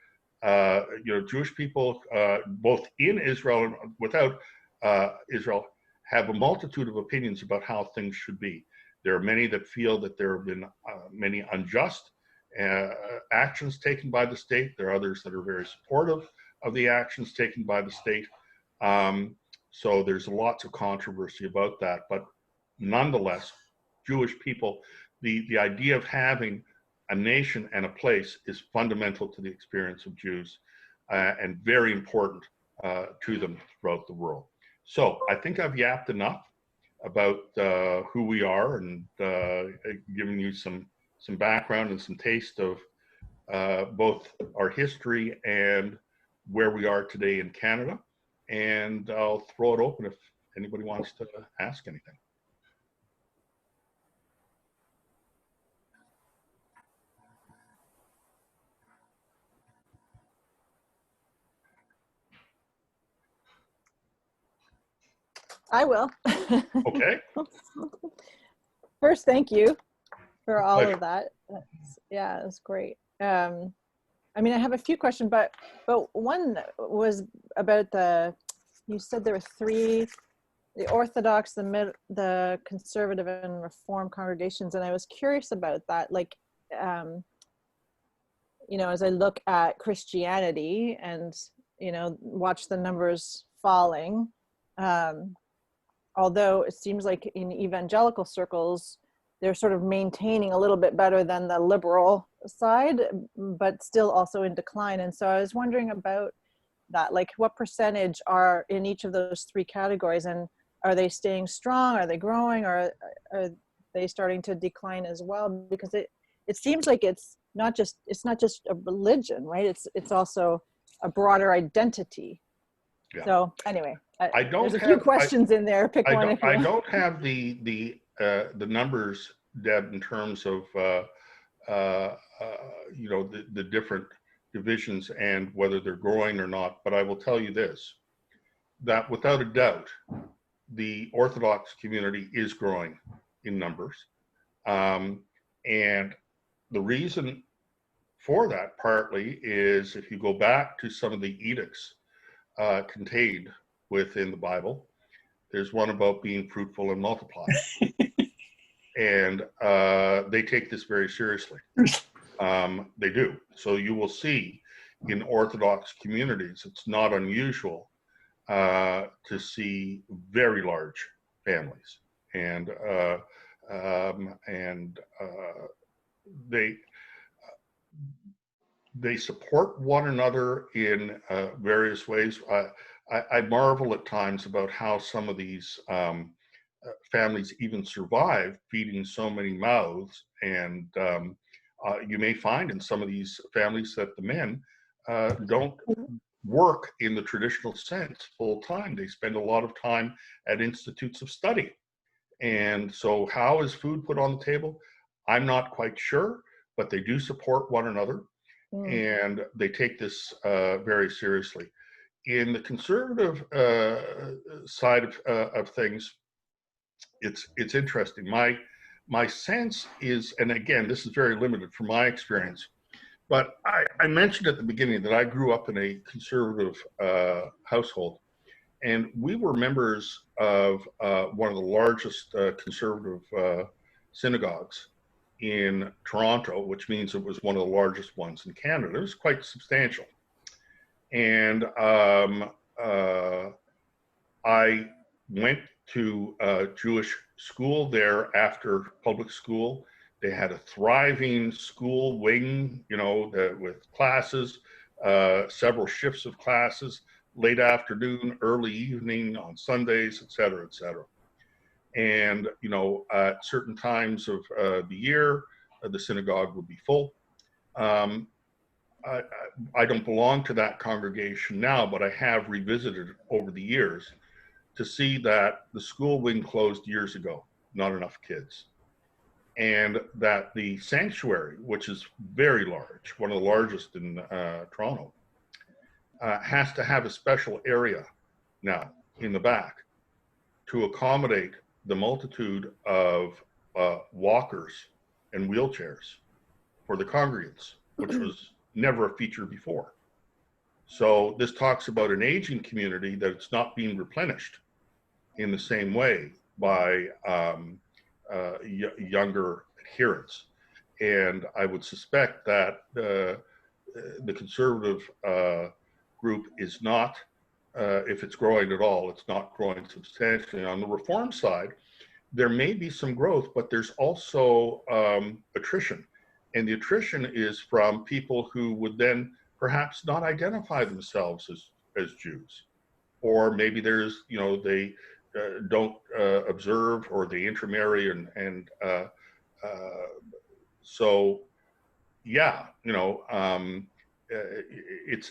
You know, Jewish people, both in Israel and without Israel, have a multitude of opinions about how things should be. There are many that feel that there have been many unjust actions taken by the state. There are others that are very supportive of the actions taken by the state. So there's lots of controversy about that. But nonetheless, Jewish people, the idea of having a nation and a place is fundamental to the experience of Jews and very important to them throughout the world. So I think I've yapped enough about who we are and given you some background and some taste of both our history and where we are today in Canada. And I'll throw it open if anybody wants to ask anything. I will. Okay. First, thank you for all Pleasure. of that. Yeah, it's great. I mean, I have a few questions, but one was about you said there were three, the Orthodox, the Conservative and Reform congregations, and I was curious about that. Like, you know, as I look at Christianity and, you know, watch the numbers falling, although it seems like in evangelical circles, they're sort of maintaining a little bit better than the liberal side, but still also in decline. And so I was wondering about that, like what percentage are in each of those three categories, and are they staying strong? Are they growing? Or are they starting to decline as well? Because it seems like it's not just a religion, right? It's also a broader identity. Yeah. So anyway, there's a few questions in there. Pick one if you want. I don't have the numbers, Deb, in terms of you know, the different divisions and whether they're growing or not. But I will tell you this: that without a doubt, the Orthodox community is growing in numbers, and the reason for that partly is if you go back to some of the edicts contained within the Bible, there's one about being fruitful and multiply. And they take this very seriously. They do. So you will see in Orthodox communities, it's not unusual to see very large families. And they support one another in various ways. I marvel at times about how some of these families even survive feeding so many mouths. And you may find in some of these families that the men don't work in the traditional sense full time. They spend a lot of time at institutes of study. And so how is food put on the table? I'm not quite sure, but they do support one another. And they take this very seriously. In the conservative side of things, it's interesting. My sense is, and again, this is very limited from my experience, but I mentioned at the beginning that I grew up in a conservative household, and we were members of one of the largest conservative synagogues in Toronto, which means it was one of the largest ones in Canada. It was quite substantial. And I went to Jewish school there after public school. They had a thriving school wing, you know, with classes, several shifts of classes, late afternoon, early evening, on Sundays, et cetera, et cetera. And, you know, at certain times of the year, the synagogue would be full. I don't belong to that congregation now, but I have revisited over the years to see that the school wing closed years ago, not enough kids. And that the sanctuary, which is very large, one of the largest in Toronto, has to have a special area now in the back to accommodate the multitude of walkers and wheelchairs for the congregants, which was never a feature before. So this talks about an aging community that it's not being replenished in the same way by younger adherents. And I would suspect that the conservative group is not if it's growing at all, it's not growing substantially. On the Reform side, there may be some growth, but there's also attrition. And the attrition is from people who would then perhaps not identify themselves as Jews. Or maybe there's, they don't observe, or they intermarry, and so, yeah,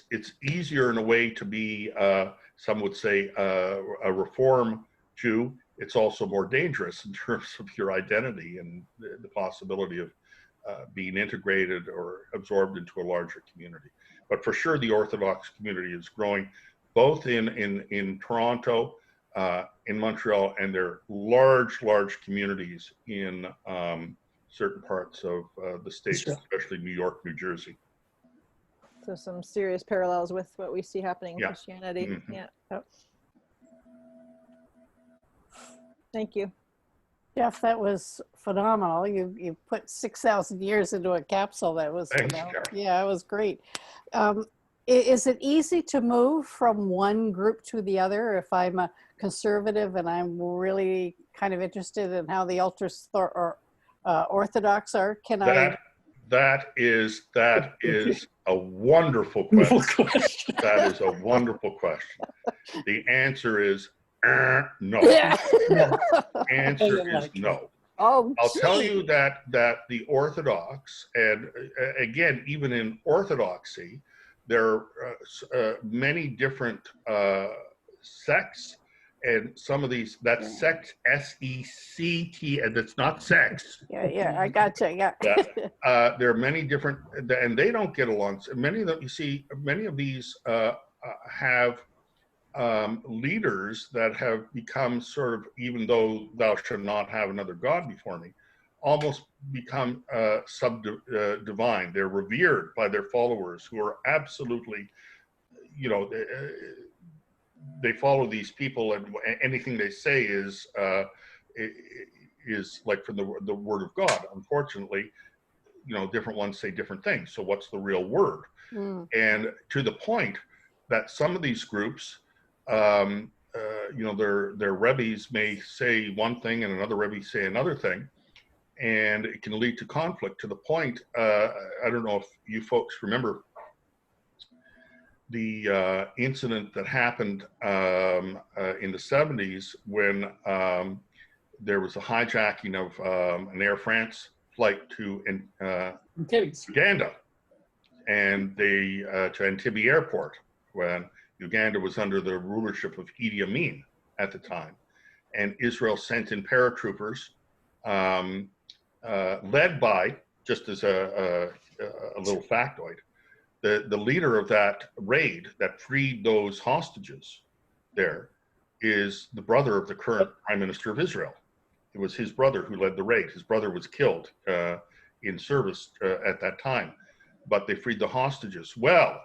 it's easier in a way to be, some would say, a Reform Jew. It's also more dangerous in terms of your identity and the possibility of being integrated or absorbed into a larger community. But for sure, the Orthodox community is growing, both in Toronto, in Montreal, and there are large communities in certain parts of the States, especially New York, New Jersey. So some serious parallels with what we see happening in Christianity. Mm-hmm. Yeah. Oh. Thank you. Jeff, that was phenomenal. You put 6,000 years into a capsule. That was phenomenal. Yeah, it was great. Is it easy to move from one group to the other? If I'm a conservative and I'm really kind of interested in how the Orthodox are, can I? That is a wonderful question. That is a wonderful question. The answer is no. Answer is no. Oh, I'll tell you that the Orthodox, and again, even in Orthodoxy, there are many different sects, and some of these, that's sect, S-E-C-T, and it's not sex. Yeah, I gotcha. Yeah. There are many different, and they don't get along. Many of them, you see, many of these have leaders that have become sort of, even though thou shalt not have another God before me, almost become divine. They're revered by their followers, who are absolutely, they follow these people, and anything they say is like from the word of God. Unfortunately, different ones say different things. So what's the real word? And to the point that some of these groups, their rebbes may say one thing and another rebbe say another thing, and it can lead to conflict, to the point, I don't know if you folks remember the incident that happened in the 70s when there was a hijacking of an Air France flight to Uganda, and to Entebbe Airport, when Uganda was under the rulership of Idi Amin at the time, and Israel sent in paratroopers, led by, just as a little factoid, the leader of that raid that freed those hostages there is the brother of the current Prime Minister of Israel. It was his brother who led the raid. His brother was killed in service at that time, but they freed the hostages. Well,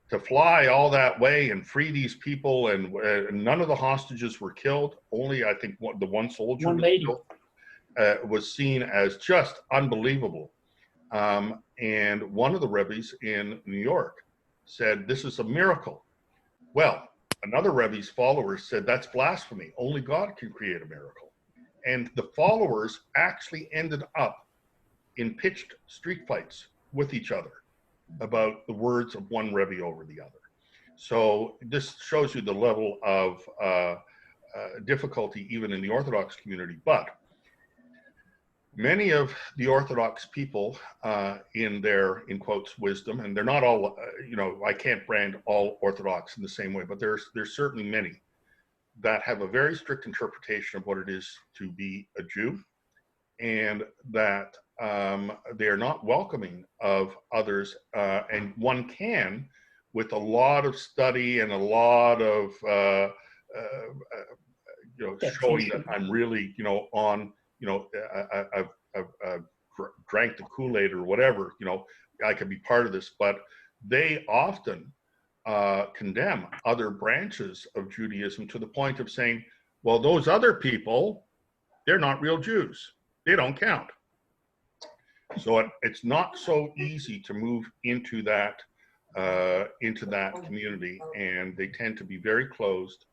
to fly all that way and free these people, and none of the hostages were killed. Only, I think, the one soldier was killed, was seen as just unbelievable. And one of the rebbes in New York said, "This is a miracle." Well, another rebbe's followers said, "That's blasphemy. Only God can create a miracle." And the followers actually ended up in pitched street fights with each other about the words of one rebbe over the other. So this shows you the level of difficulty even in the Orthodox community. But many of the Orthodox people, in their, in quotes, wisdom, and they're not all, I can't brand all Orthodox in the same way, but there's certainly many that have a very strict interpretation of what it is to be a Jew, and that they're not welcoming of others, and one can, with a lot of study and a lot of showing that I'm really on, I've drank the Kool-Aid or whatever, I could be part of this. But they often condemn other branches of Judaism to the point of saying, well, those other people, they're not real Jews. They don't count. So it's not so easy to move into that into that community, and they tend to be very closed,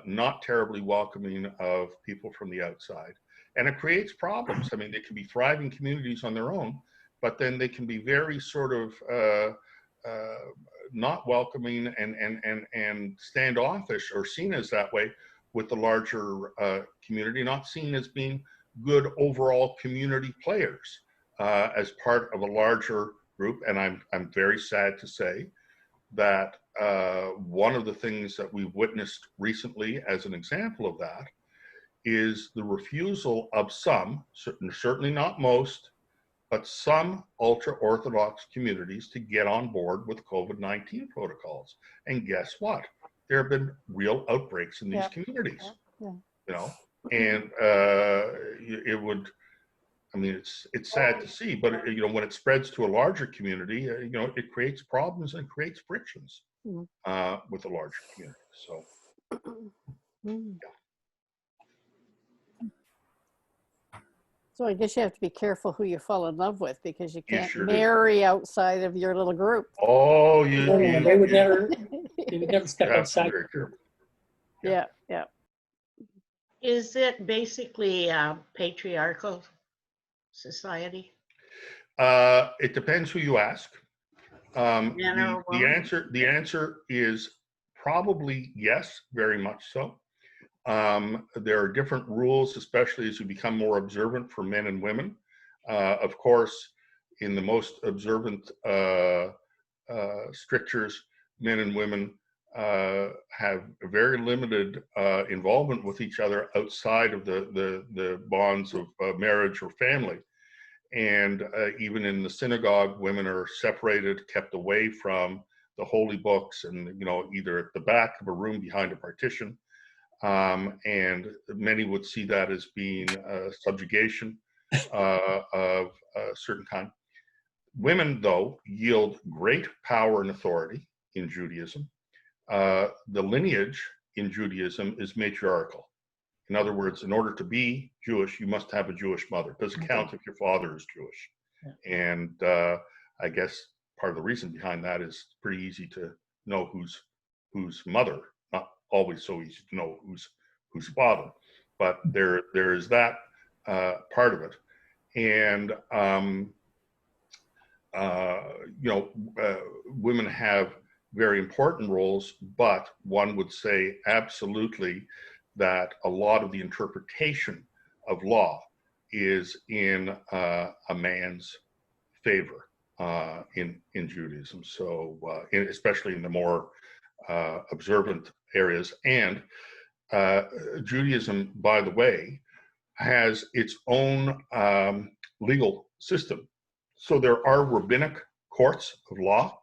not terribly welcoming of people from the outside. And it creates problems. I mean, they can be thriving communities on their own, but then they can be very sort of not welcoming and standoffish, or seen as that way with the larger community, not seen as being good overall community players as part of a larger group. And I'm very sad to say that one of the things that we've witnessed recently as an example of that is the refusal of some, certainly not most, but some ultra-Orthodox communities to get on board with COVID-19 protocols. And guess what? There have been real outbreaks in these communities, you know, and it would, I mean, it's sad to see, but you know, when it spreads to a larger community, you know, it creates problems and creates frictions with a larger community. So, yeah. So I guess you have to be careful who you fall in love with, because you can't sure marry outside of your little group. Oh, they would never step outside. Very careful. Yeah. Is it basically a patriarchal society? It depends who you ask. The answer is probably yes, very much so. There are different rules, especially as you become more observant, for men and women. Of course, in the most observant strictures, men and women have very limited involvement with each other outside of the bonds of marriage or family. And even in the synagogue, women are separated, kept away from the holy books, and, you know, either at the back of a room behind a partition. And many would see that as being subjugation of a certain kind. Women, though, yield great power and authority in Judaism. The lineage in Judaism is matriarchal. In other words, in order to be Jewish, you must have a Jewish mother. It doesn't count if your father is Jewish. And I guess part of the reason behind that is pretty easy to know whose mother. Not always so easy to know whose father, but there is that part of it. And you know, women have very important roles, but one would say absolutely that a lot of the interpretation of law is in a man's favor in Judaism. So especially in the more observant areas. And Judaism, by the way, has its own legal system. So there are rabbinic courts of law,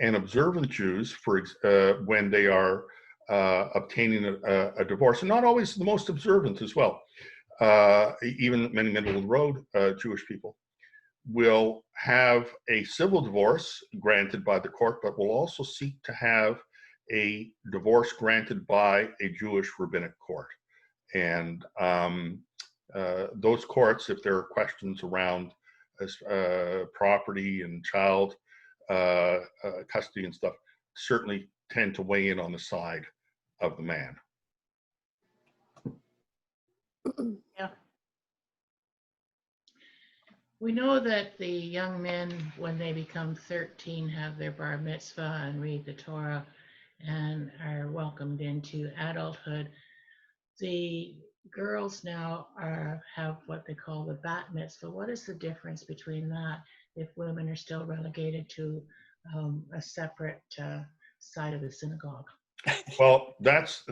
and observant Jews, when they are obtaining a divorce, and not always the most observant as well, even many middle of the road Jewish people, will have a civil divorce granted by the court, but will also seek to have a divorce granted by a Jewish rabbinic court. And those courts, if there are questions around property and child custody and stuff, certainly tend to weigh in on the side of the man. Yeah. We know that the young men, when they become 13, have their bar mitzvah and read the Torah and are welcomed into adulthood. The girls now have what they call the bat mitzvah. What is the difference between that, if women are still relegated to a separate side of the synagogue? Well, that's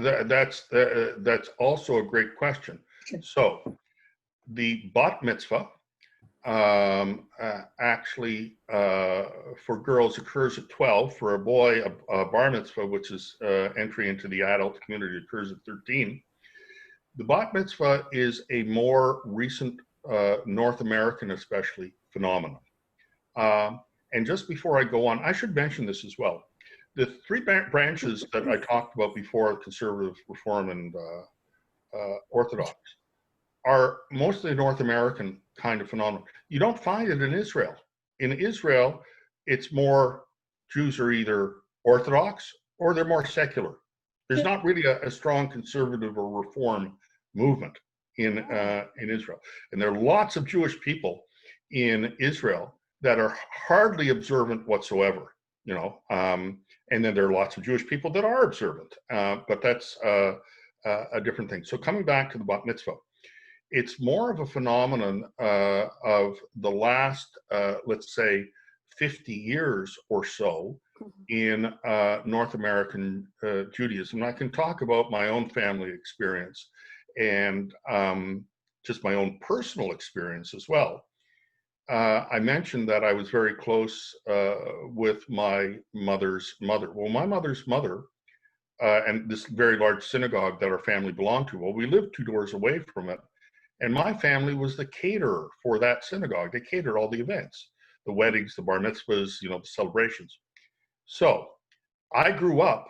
also a great question. So the bat mitzvah actually for girls occurs at 12. For a boy, a bar mitzvah, which is entry into the adult community, occurs at 13. The bat mitzvah is a more recent North American, especially, phenomenon. And just before I go on, I should mention this as well. The three branches that I talked about before, conservative, reform, and Orthodox, are mostly North American kind of phenomenon. You don't find it in Israel. In Israel, it's more Jews are either Orthodox or they're more secular. There's not really a strong conservative or reform movement in Israel. And there are lots of Jewish people in Israel that are hardly observant whatsoever, you know. And then there are lots of Jewish people that are observant, but that's a different thing. So coming back to the bat mitzvah, it's more of a phenomenon of the last, let's say, 50 years or so in North American Judaism. And I can talk about my own family experience and just my own personal experience as well. I mentioned that I was very close with my mother's mother. Well, my mother's mother and this very large synagogue that our family belonged to, well, we lived 2 doors away from it. And my family was the caterer for that synagogue. They catered all the events, the weddings, the bar mitzvahs, you know, the celebrations. So I grew up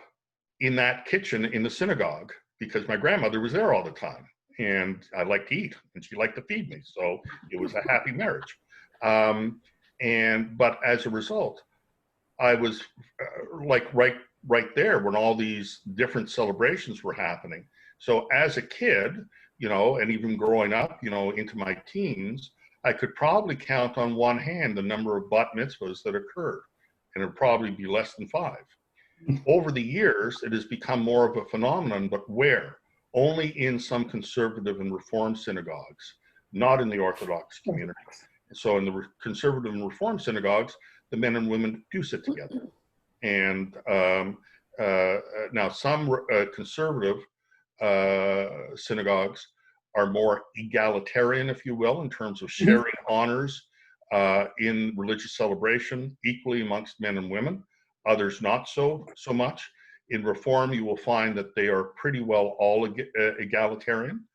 in that kitchen in the synagogue because my grandmother was there all the time. And I liked to eat, and she liked to feed me. So it was a happy marriage. But as a result, I was like right there when all these different celebrations were happening. So as a kid, you know, and even growing up, you know, into my teens, I could probably count on one hand the number of bat mitzvahs that occurred, and it would probably be less than 5. Over the years, it has become more of a phenomenon, but where? Only in some conservative and reform synagogues, not in the Orthodox community. So in the conservative and reform synagogues, the men and women do sit together. And now some conservative synagogues are more egalitarian, if you will, in terms of sharing honors in religious celebration equally amongst men and women. Others not so much. In Reform, you will find that they are pretty well all egalitarian.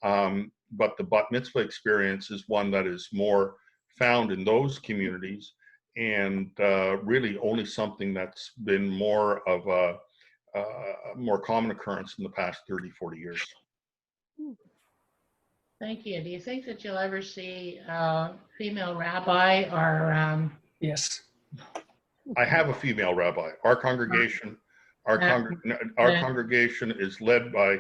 But the bat mitzvah experience is one that is more found in those communities, and really only something that's been more of a more common occurrence in the past 30, 40 years. Thank you. Do you think that you'll ever see a female rabbi or? Yes. I have a female rabbi. Our congregation congregation is led by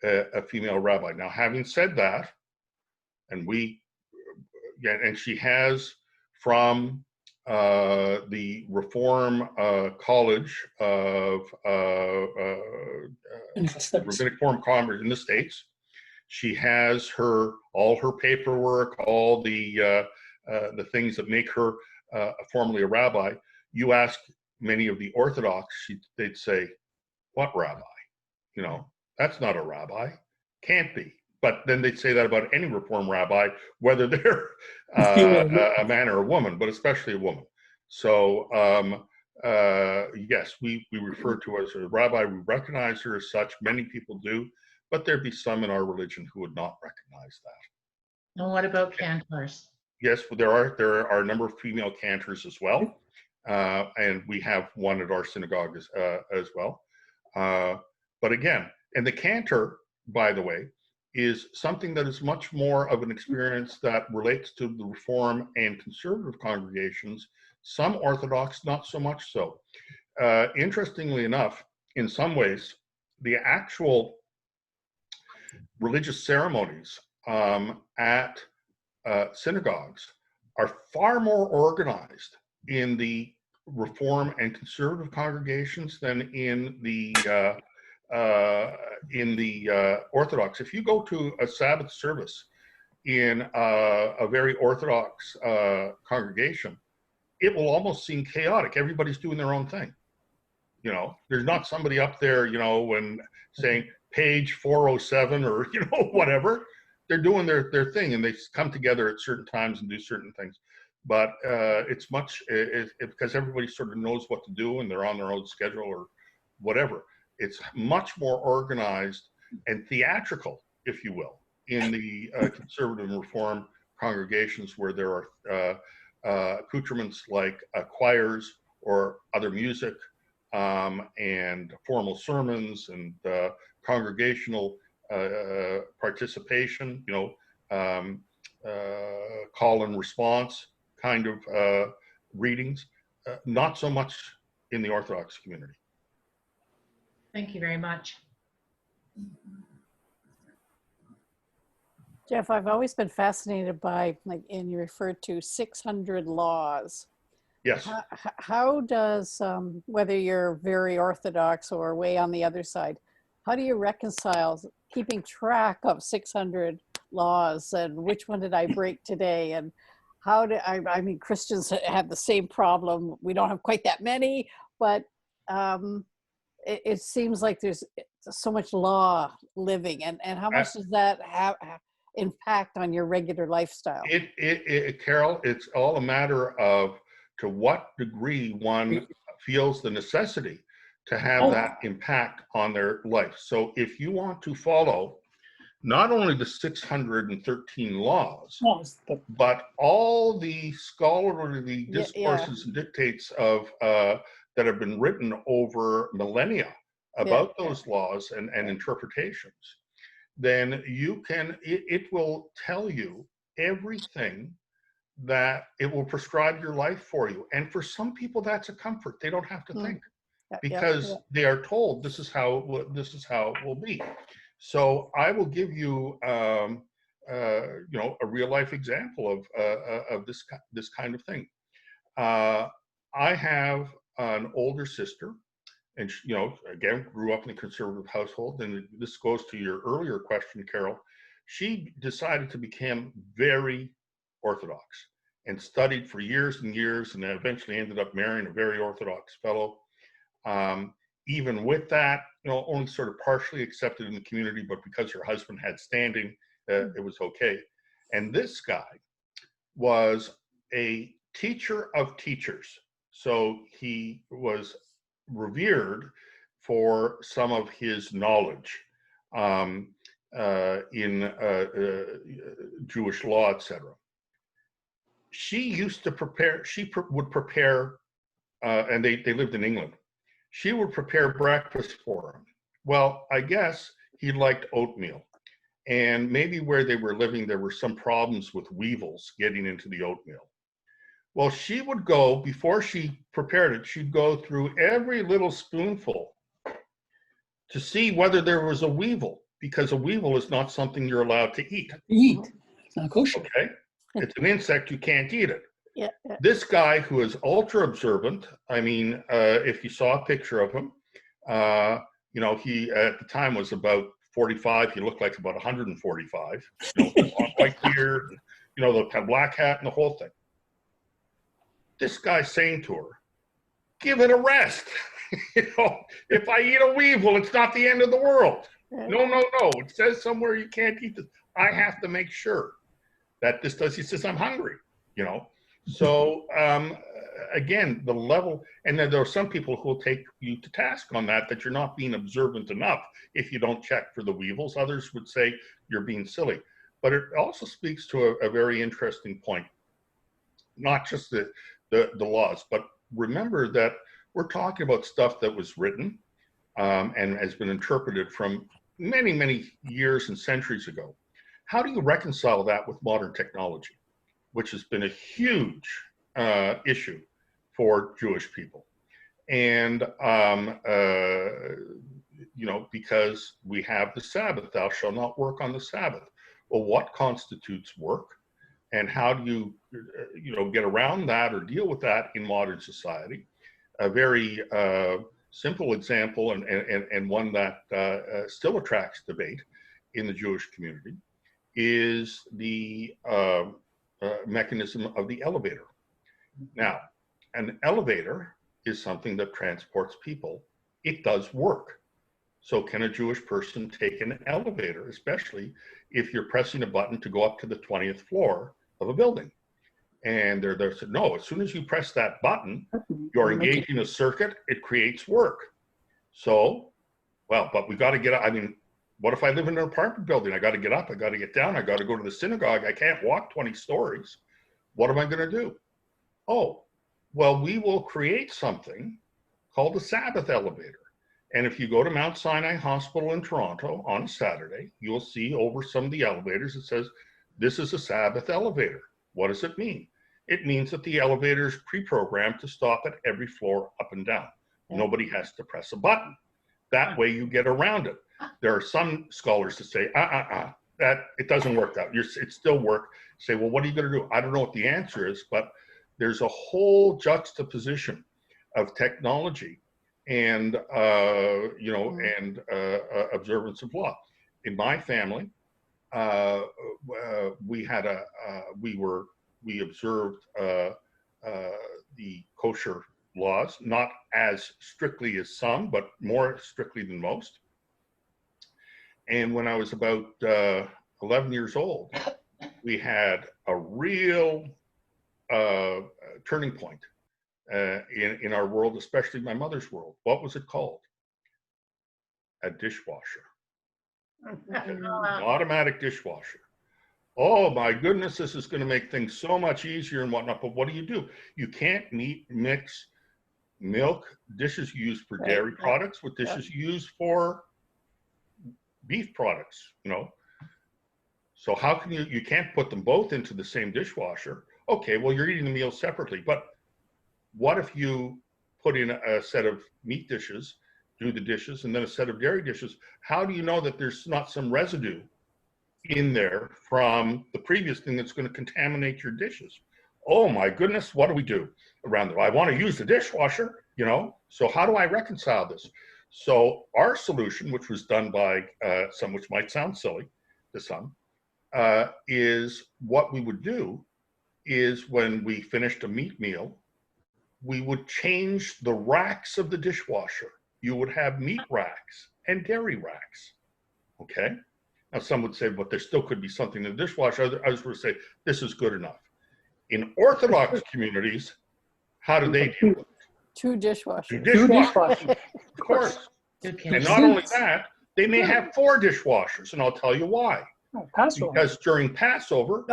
a female rabbi. Now, having said that, and she has from the Reform College of Rabbinic Forum Congress in the States. She has all her paperwork, all the things that make her formally a rabbi. You ask many of the Orthodox, they'd say, "What rabbi? You know, that's not a rabbi. Can't be." But then they'd say that about any Reform rabbi, whether they're a man or a woman, but especially a woman. So yes, we refer to her as a rabbi. We recognize her as such. Many people do, but there'd be some in our religion who would not recognize that. And what about cantors? Yes, but there are a number of female cantors as well, and we have one at our synagogue as well. But again, and the cantor, by the way, is something that is much more of an experience that relates to the Reform and conservative congregations. Some Orthodox, not so much so. Interestingly enough, in some ways, the actual religious ceremonies at synagogues are far more organized in the Reform and conservative congregations than in the Orthodox. If you go to a Sabbath service in a very Orthodox congregation, it will almost seem chaotic. Everybody's doing their own thing. You know, there's not somebody up there, you know, when saying page 407 or, you know, whatever. They're doing their thing, and they come together at certain times and do certain things. But it's because everybody sort of knows what to do and they're on their own schedule or whatever. It's much more organized and theatrical, if you will, in the conservative and Reform congregations, where there are accoutrements like choirs or other music and formal sermons and congregational participation, you know, call and response kind of readings. Not so much in the Orthodox community. Thank you very much. Jeff, I've always been fascinated by, like, and you referred to 600 laws. Yes. How does, whether you're very Orthodox or way on the other side, how do you reconcile keeping track of 600 laws and which one did I break today? And how do, I mean, Christians have the same problem. We don't have quite that many, but it seems like there's so much law living, and how much does that have impact on your regular lifestyle? Carol, it's all a matter of to what degree one feels the necessity to have that impact on their life. So if you want to follow not only the 613 laws, but all the scholarly discourses and dictates of that have been written over millennia about those laws and interpretations, then you can, it will tell you everything that it will prescribe your life for you. And for some people, that's a comfort. They don't have to think because they are told this is how it will be. So I will give you, you know, a real life example of this kind of thing. I have an older sister, and she, you know, again, grew up in a conservative household. And this goes to your earlier question, Carol. She decided to become very Orthodox and studied for years and years, and eventually ended up marrying a very Orthodox fellow. Even with that, you know, only sort of partially accepted in the community, but because her husband had standing, it was okay. And this guy was a teacher of teachers. So he was revered for some of his knowledge in Jewish law, etc. She used to prepare, would prepare, and they lived in England. She would prepare breakfast for him. Well, I guess he liked oatmeal. And maybe where they were living, there were some problems with weevils getting into the oatmeal. Well, she would go, before she prepared it, she'd go through every little spoonful to see whether there was a weevil, because a weevil is not something you're allowed to eat. It's not kosher. Okay? It's an insect, you can't eat it. Yeah. This guy who is ultra observant, I mean, if you saw a picture of him, you know, he at the time was about 45. He looked like about 145. You know, white beard, you know, the black hat and the whole thing. This guy's saying to her, give it a rest. You know, if I eat a weevil, it's not the end of the world. No, no, no. It says somewhere you can't eat this. I have to make sure that this does. He says, I'm hungry, you know. So again, the level, and then there are some people who will take you to task on that you're not being observant enough if you don't check for the weevils. Others would say you're being silly. But it also speaks to a very interesting point, not just the laws, but remember that we're talking about stuff that was written and has been interpreted from many, many years and centuries ago. How do you reconcile that with modern technology, which has been a huge issue for Jewish people? And, you know, because we have the Sabbath, thou shalt not work on the Sabbath. Well, what constitutes work? And how do you, you know, get around that or deal with that in modern society? A very simple example, and one that still attracts debate in the Jewish community, is the mechanism of the elevator. Now, an elevator is something that transports people. It does work. So can a Jewish person take an elevator, especially if you're pressing a button to go up to the 20th floor of a building? And they said, no, as soon as you press that button, you're engaging a circuit, it creates work. So, well, but we got to get, I mean, what if I live in an apartment building? I got to get up, I got to get down, I got to go to the synagogue. I can't walk 20 stories. What am I going to do? Oh, well, we will create something called the Sabbath elevator. And if you go to Mount Sinai Hospital in Toronto on a Saturday, you'll see over some of the elevators, it says, this is a Sabbath elevator. What does it mean? It means that the elevator is pre-programmed to stop at every floor up and down. Nobody has to press a button. That way you get around it. There are some scholars that say, that it doesn't work out. It still work. Say, well, what are you going to do? I don't know what the answer is, but there's a whole juxtaposition of technology and, observance of law. In my family, we observed the kosher laws, not as strictly as some, but more strictly than most. And when I was about 11 years old, we had a real turning point in our world, especially my mother's world. What was it called? A dishwasher. An automatic dishwasher. Oh my goodness, this is going to make things so much easier and whatnot. But what do? You can't mix milk, dishes used for dairy products with dishes used for beef products, So how can you can't put them both into the same dishwasher. Okay, well, you're eating the meal separately, but what if you put in a set of meat dishes, do the dishes, and then a set of dairy dishes? How do you know that there's not some residue in there from the previous thing that's going to contaminate your dishes? Oh my goodness, what do we do around there? I want to use the dishwasher, so how do I reconcile this? So our solution, which was done by some, which might sound silly to some, is what we would do is when we finished a meat meal, we would change the racks of the dishwasher. You would have meat racks and dairy racks, okay? Now some would say, but there still could be something in the dishwasher. Others would say, this is good enough. In Orthodox communities, how do they deal with it? Two dishwashers. Two dishwashers. Of course. And not only that, they may have 4 dishwashers, and I'll tell you why. Passover. Because during Passover,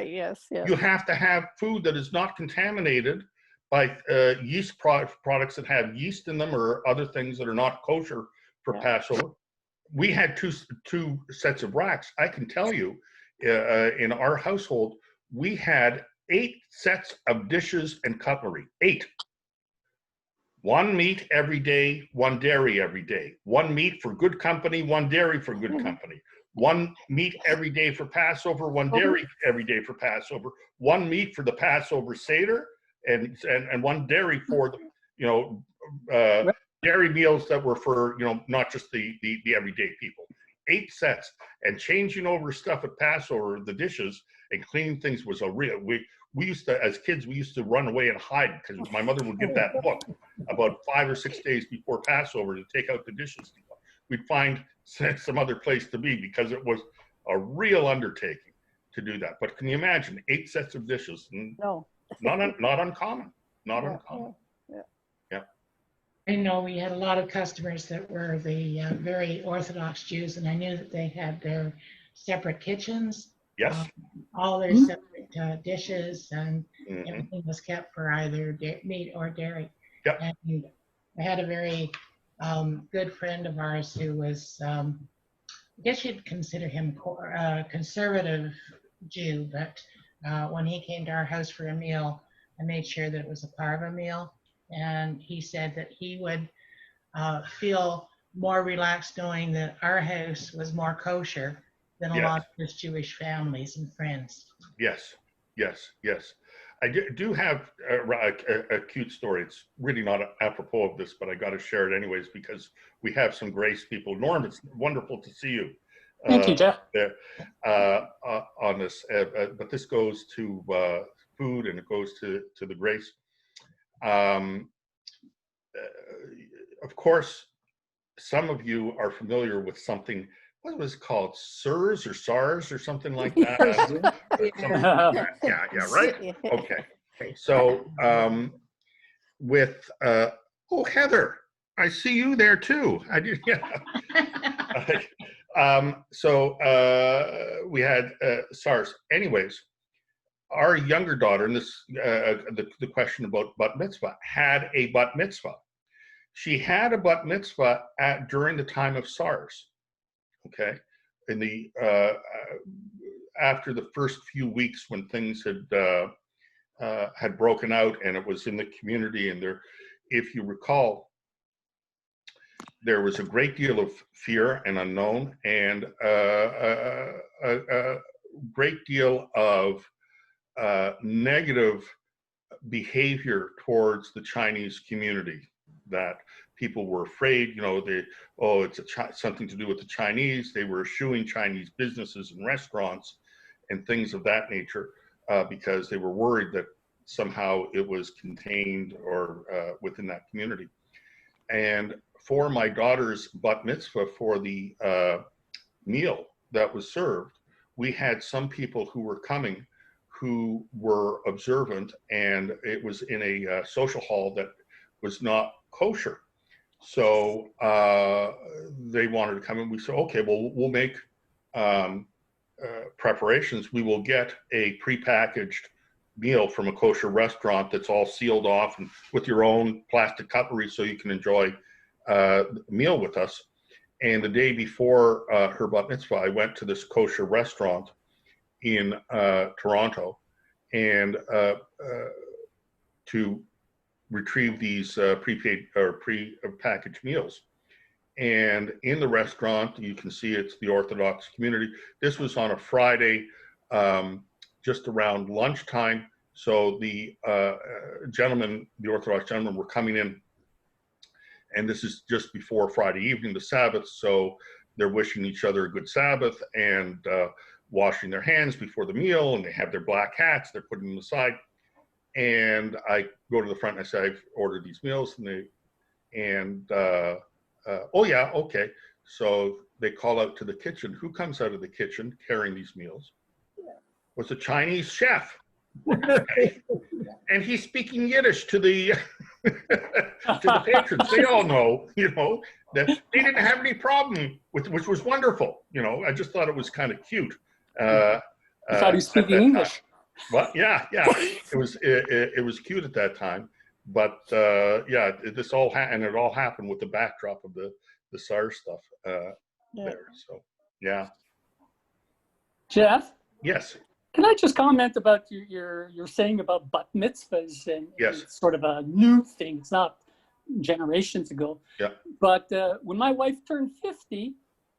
Yes. you have to have food that is not contaminated by yeast products that have yeast in them or other things that are not kosher for Passover. We had two sets of racks. I can tell you, in our household, we had 8 sets of dishes and cutlery. 8. 1 meat every day, 1 dairy every day. 1 meat for good company, 1 dairy for good company. 1 meat every day for Passover, 1 dairy every day for Passover. 1 meat for the Passover Seder, and 1 dairy for the dairy meals that were for not just the everyday people. 8 sets, and changing over stuff at Passover, the dishes, and cleaning things was a real. We used to, as kids, we used to run away and hide because my mother would get that book about 5 or 6 days before Passover to take out the dishes. We'd find some other place to be because it was a real undertaking to do that. But can you imagine 8 sets of dishes? No. Not uncommon. Not uncommon. Yeah. I know we had a lot of customers that were the very Orthodox Jews, and I knew that they had their separate kitchens. Yes. All their separate dishes, and everything was kept for either meat or dairy. Yep. And I had a very good friend of ours who was, I guess you'd consider him a conservative Jew, but when he came to our house for a meal, I made sure that it was a parva meal. And he said that he would feel more relaxed knowing that our house was more kosher than a lot of his Jewish families and friends. Yes. I do have a cute story. It's really not apropos of this, but I got to share it anyways because we have some Grace people. Norm, it's wonderful to see you. Thank you, Jeff. On this, but this goes to food and it goes to the Grace. Of course, some of you are familiar with something. What was it called? SIRS or SARS or something like that? Yeah, right? Okay. So with, Heather, I see you there too. I do, yeah. So we had SARS. Anyways, our younger daughter, and this, the question about bat mitzvah, had a bat mitzvah. She had a bat mitzvah during the time of SARS. Okay, in the after the first few weeks when things had broken out and it was in the community, and there, if you recall, there was a great deal of fear and unknown, and a great deal of negative behavior towards the Chinese community, that people were afraid, it's something to do with the Chinese. They were eschewing Chinese businesses and restaurants and things of that nature because they were worried that somehow it was contained or within that community. And for my daughter's bat mitzvah, for the meal that was served, we had some people who were coming who were observant, and it was in a social hall that was not kosher. So they wanted to come, and we said, okay, well, we'll make preparations. We will get a prepackaged meal from a kosher restaurant that's all sealed off and with your own plastic cutlery so you can enjoy the meal with us. And the day before her bat mitzvah, I went to this kosher restaurant in Toronto and to retrieve these prepaid or pre-packaged meals. And in the restaurant, you can see it's the Orthodox community. This was on a Friday, just around lunchtime. So the gentlemen, the Orthodox gentlemen, were coming in, and this is just before Friday evening, the Sabbath. So they're wishing each other a good Sabbath and washing their hands before the meal, and they have their black hats, they're putting them aside. And I go to the front and I say, I've ordered these meals, and oh yeah, okay. So they call out to the kitchen. Who comes out of the kitchen carrying these meals? Was a Chinese chef. And he's speaking Yiddish to the to the patrons. They all know, that they didn't have any problem with, which was wonderful. I just thought it was kind of cute. I thought he was speaking English. Well, yeah, it was cute at that time. But this all and it all happened with the backdrop of the SARS stuff there. So yeah. Jeff? Yes. Can I just comment about you're saying about bat mitzvahs and yes. It's sort of a new thing. It's not generations ago. Yeah. But when my wife turned 50,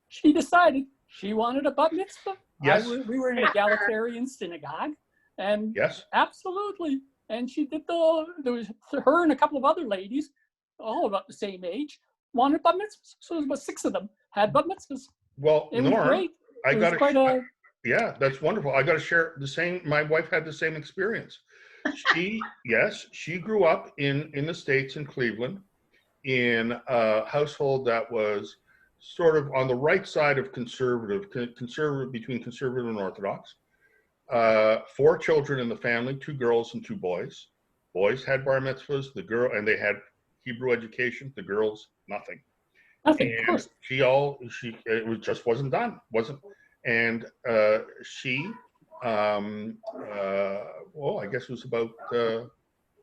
she decided she wanted a bat mitzvah. Yes. We were in an egalitarian synagogue, and yes, absolutely. And she did there was her and a couple of other ladies, all about the same age, wanted bat mitzvahs. So there was about 6 of them had bat mitzvahs. Well, it was great. Yeah, that's wonderful. I got to share the same. My wife had the same experience. She grew up in the States, in Cleveland, in a household that was sort of on the right side of conservative between conservative and Orthodox. 4 children in the family, 2 girls and 2 boys. Boys had bar mitzvahs, and they had Hebrew education. The girls, nothing. Nothing. And it just wasn't done. And she, I guess it was about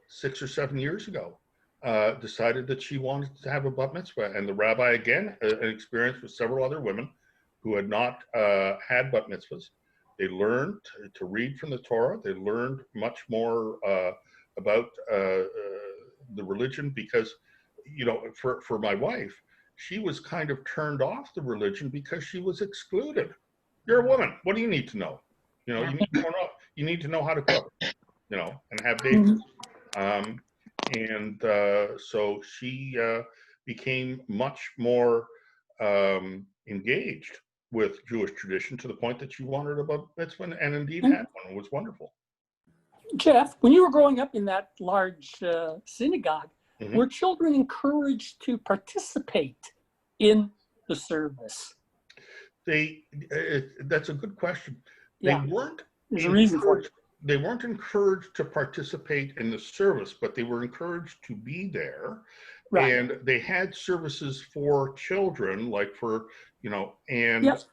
6 or 7 years ago, decided that she wanted to have a bat mitzvah. And the rabbi, again, an experience with several other women who had not had bat mitzvahs. They learned to read from the Torah. They learned much more about the religion because, for my wife, she was kind of turned off the religion because she was excluded. You're a woman. What do you need to know? You need to know how to cook, and have babies. So she became much more engaged with Jewish tradition to the point that she wanted a bat mitzvah and indeed had one. It was wonderful. Jeff, when you were growing up in that large synagogue, Mm-hmm. were children encouraged to participate in the service? That's a good question. Yeah. They weren't. There's a reason for it. They weren't encouraged to participate in the service, but they were encouraged to be there. Right. And they had services for children, like for, and yes.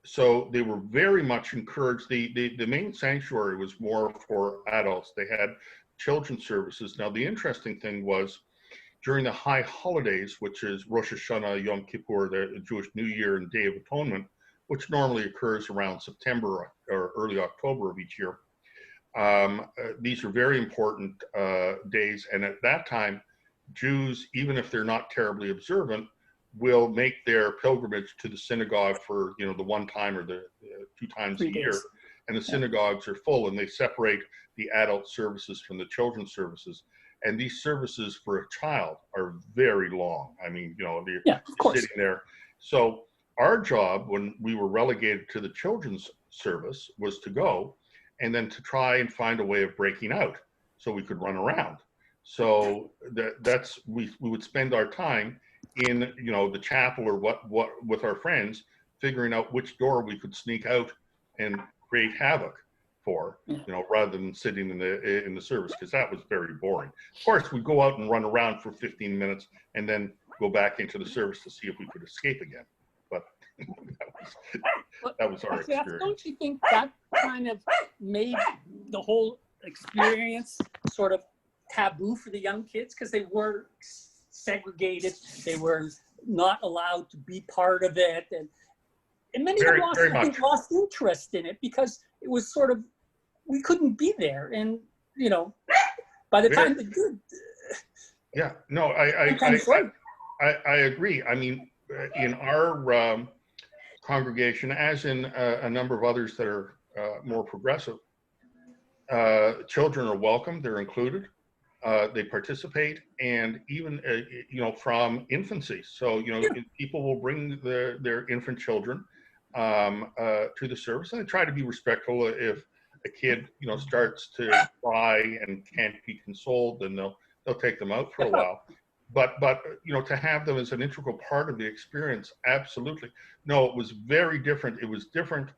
So they were very much encouraged. The main sanctuary was more for adults. They had children's services. Now, the interesting thing was during the high holidays, which is Rosh Hashanah, Yom Kippur, the Jewish New Year, and Day of Atonement, which normally occurs around September or early October of each year. These are very important days. And at that time, Jews, even if they're not terribly observant, will make their pilgrimage to the synagogue for, you know, the one time or the 2 times 3 a year, days. and the synagogues are full, and they separate the adult services from the children's services. And these services for a child are very long. I mean, you know, Yeah, of you're course. sitting there. So our job when we were relegated to the children's service was to go and then to try and find a way of breaking out so we could run around. So we would spend our time in, you know, the chapel or what with our friends, figuring out which door we could sneak out and create havoc for, you know, rather than sitting in the service, because that was very boring. Of course, we'd go out and run around for 15 minutes and then go back into the service to see if we could escape again. But that was our experience. Don't you think that kind of made the whole experience sort of taboo for the young kids, because they were segregated, they were not allowed to be part of it, and many of them lost interest in it because it was sort of, we couldn't be there, and you know, by the time the good. Yeah, no, I agree. I mean, in our congregation, as in a number of others that are more progressive, children are welcome, they're included, they participate, and even, you know, from infancy. So, you know, people will bring their infant children to the service, and they try to be respectful. If a kid, you know, starts to cry and can't be consoled, then they'll take them out for a while. But you know, to have them as an integral part of the experience, absolutely. No, it was very different. It was different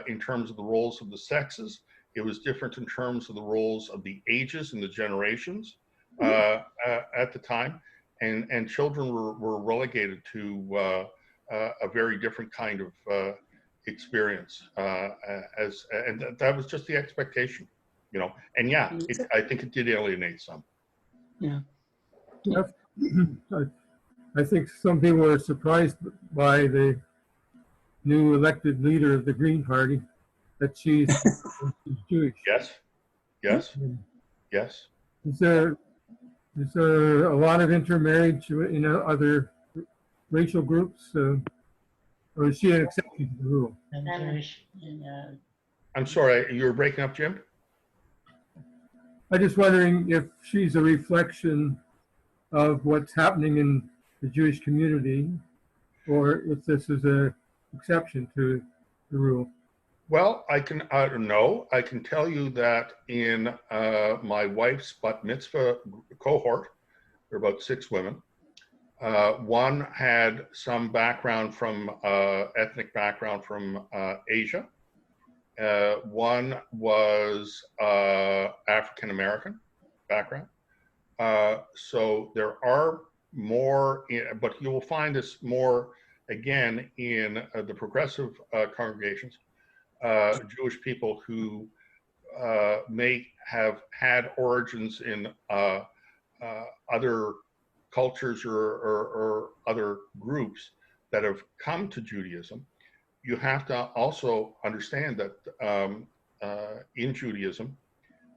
in terms of the roles of the sexes. It was different in terms of the roles of the ages and the generations at the time, and children were relegated to a very different kind of experience, and that was just the expectation, you know. And yeah, I think it did alienate some. Yeah. I think some people were surprised by the new elected leader of the Green Party, that she's Jewish. Yes. Is there a lot of intermarriage in other racial groups, or is she an exception to the rule? I'm sorry, you were breaking up, Jim. I'm just wondering if she's a reflection of what's happening in the Jewish community, or if this is an exception to the rule. Well, I can tell you that in my wife's bat mitzvah cohort, there are about 6 women. One had some background from ethnic background from Asia. One was African American background. So there are more, but you will find this more again in the progressive congregations. Jewish people who may have had origins in other cultures or other groups that have come to Judaism. You have to also understand that in Judaism,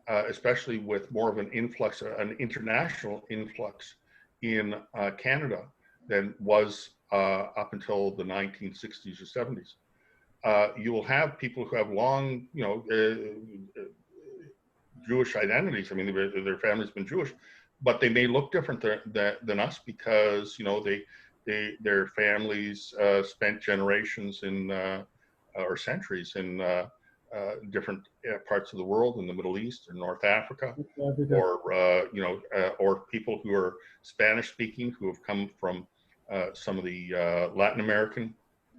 especially with more of an influx, an international influx in Canada than was up until the 1960s or 70s. You will have people who have long, you know, Jewish identities. I mean, their family's been Jewish, but they may look different than us because, you know, their families spent generations in or centuries in different parts of the world, in the Middle East or North Africa, or you know, or people who are Spanish speaking who have come from some of the Latin American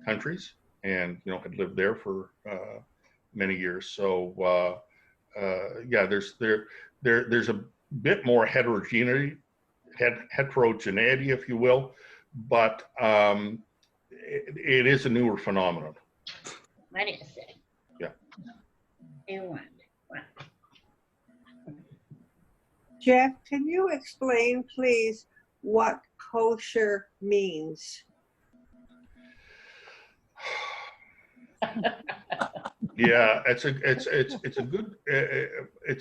countries, and you know, had lived there for many years. So yeah, there's a bit more heterogeneity, if you will, but it is a newer phenomenon. What is it? Yeah. Jeff, can you explain, please, what kosher means? Yeah, it's a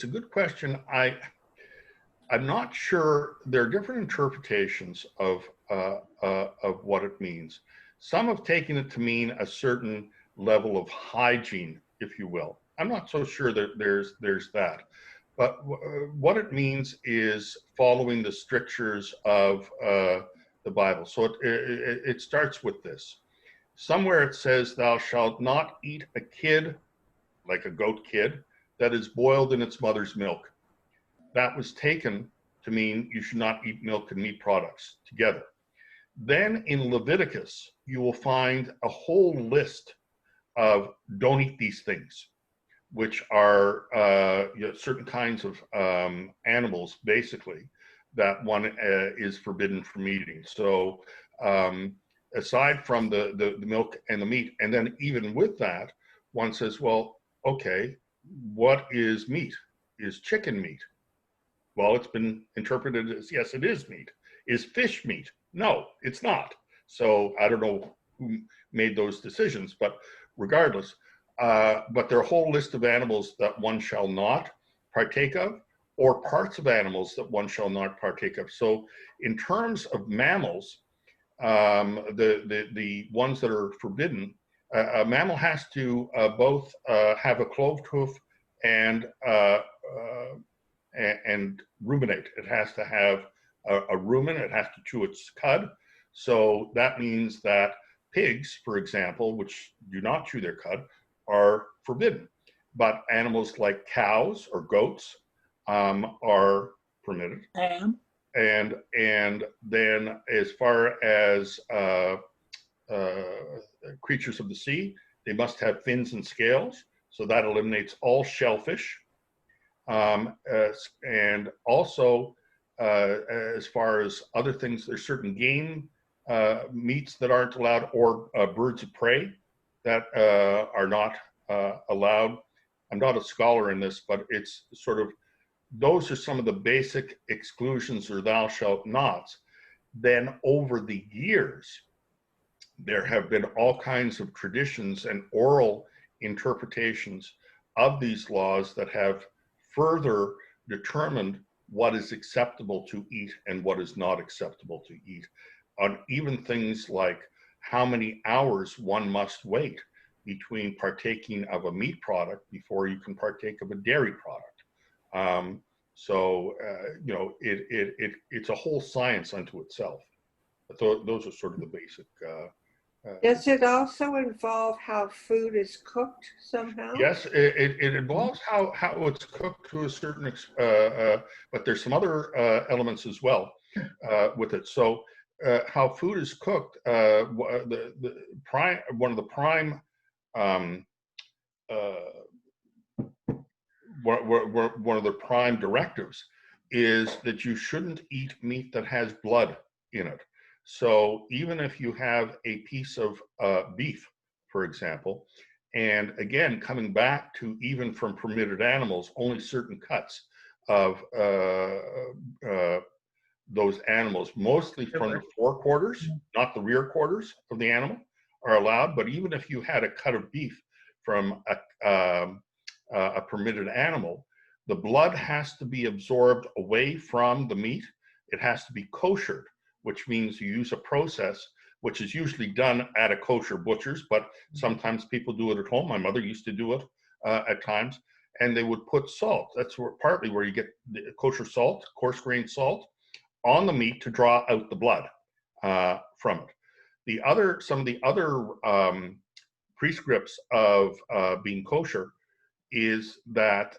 good question. I'm not sure. There are different interpretations of what it means. Some have taken it to mean a certain level of hygiene, if you will. I'm not so sure that there's that. But what it means is following the strictures of the Bible. So it starts with this. Somewhere it says, "Thou shalt not eat a kid," like a goat kid, "that is boiled in its mother's milk." That was taken to mean you should not eat milk and meat products together. Then in Leviticus, you will find a whole list of "don't eat these things," which are certain kinds of animals, basically, that one is forbidden from eating. So aside from the milk and the meat, and then even with that, one says, well, okay, what is meat? Is chicken meat? Well, it's been interpreted as, yes, it is meat. Is fish meat? No, it's not. So I don't know who made those decisions, but regardless, but there are a whole list of animals that one shall not partake of, or parts of animals that one shall not partake of. So in terms of mammals, the ones that are forbidden, a mammal has to both have a cloved hoof and ruminate. It has to have a rumen. It has to chew its cud. So that means that pigs, for example, which do not chew their cud, are forbidden. But animals like cows or goats are permitted. And then as far as creatures of the sea, they must have fins and scales. So that eliminates all shellfish. And also, as far as other things, there's certain game meats that aren't allowed, or birds of prey that are not allowed. I'm not a scholar in this, but it's sort of, those are some of the basic exclusions or thou shalt nots. Then over the years, there have been all kinds of traditions and oral interpretations of these laws that have further determined what is acceptable to eat and what is not acceptable to eat, on even things like how many hours one must wait between partaking of a meat product before you can partake of a dairy product. You know, it's a whole science unto itself. But those are sort of the basic. Does it also involve how food is cooked somehow? Yes, it involves how it's cooked to a certain, but there's some other elements as well with it. So how food is cooked, one of the prime one of the prime directives is that you shouldn't eat meat that has blood in it. So even if you have a piece of beef, for example, and again, coming back to even from permitted animals, only certain cuts of those animals, mostly from the forequarters, not the rear quarters of the animal, are allowed. But even if you had a cut of beef from a permitted animal, the blood has to be absorbed away from the meat. It has to be koshered, which means you use a process which is usually done at a kosher butcher's, but sometimes people do it at home. My mother used to do it at times, and they would put salt. That's partly where you get the kosher salt, coarse grained salt, on the meat to draw out the blood from it. Some of the other prescripts of being kosher is that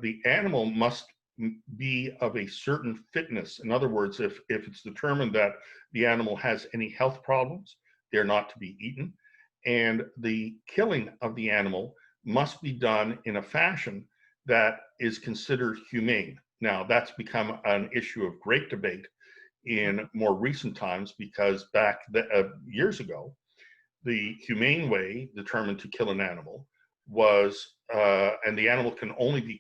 the animal must be of a certain fitness. In other words, if it's determined that the animal has any health problems, they're not to be eaten. And the killing of the animal must be done in a fashion that is considered humane. Now, that's become an issue of great debate in more recent times, because back years ago, the humane way determined to kill an animal was, and the animal can only be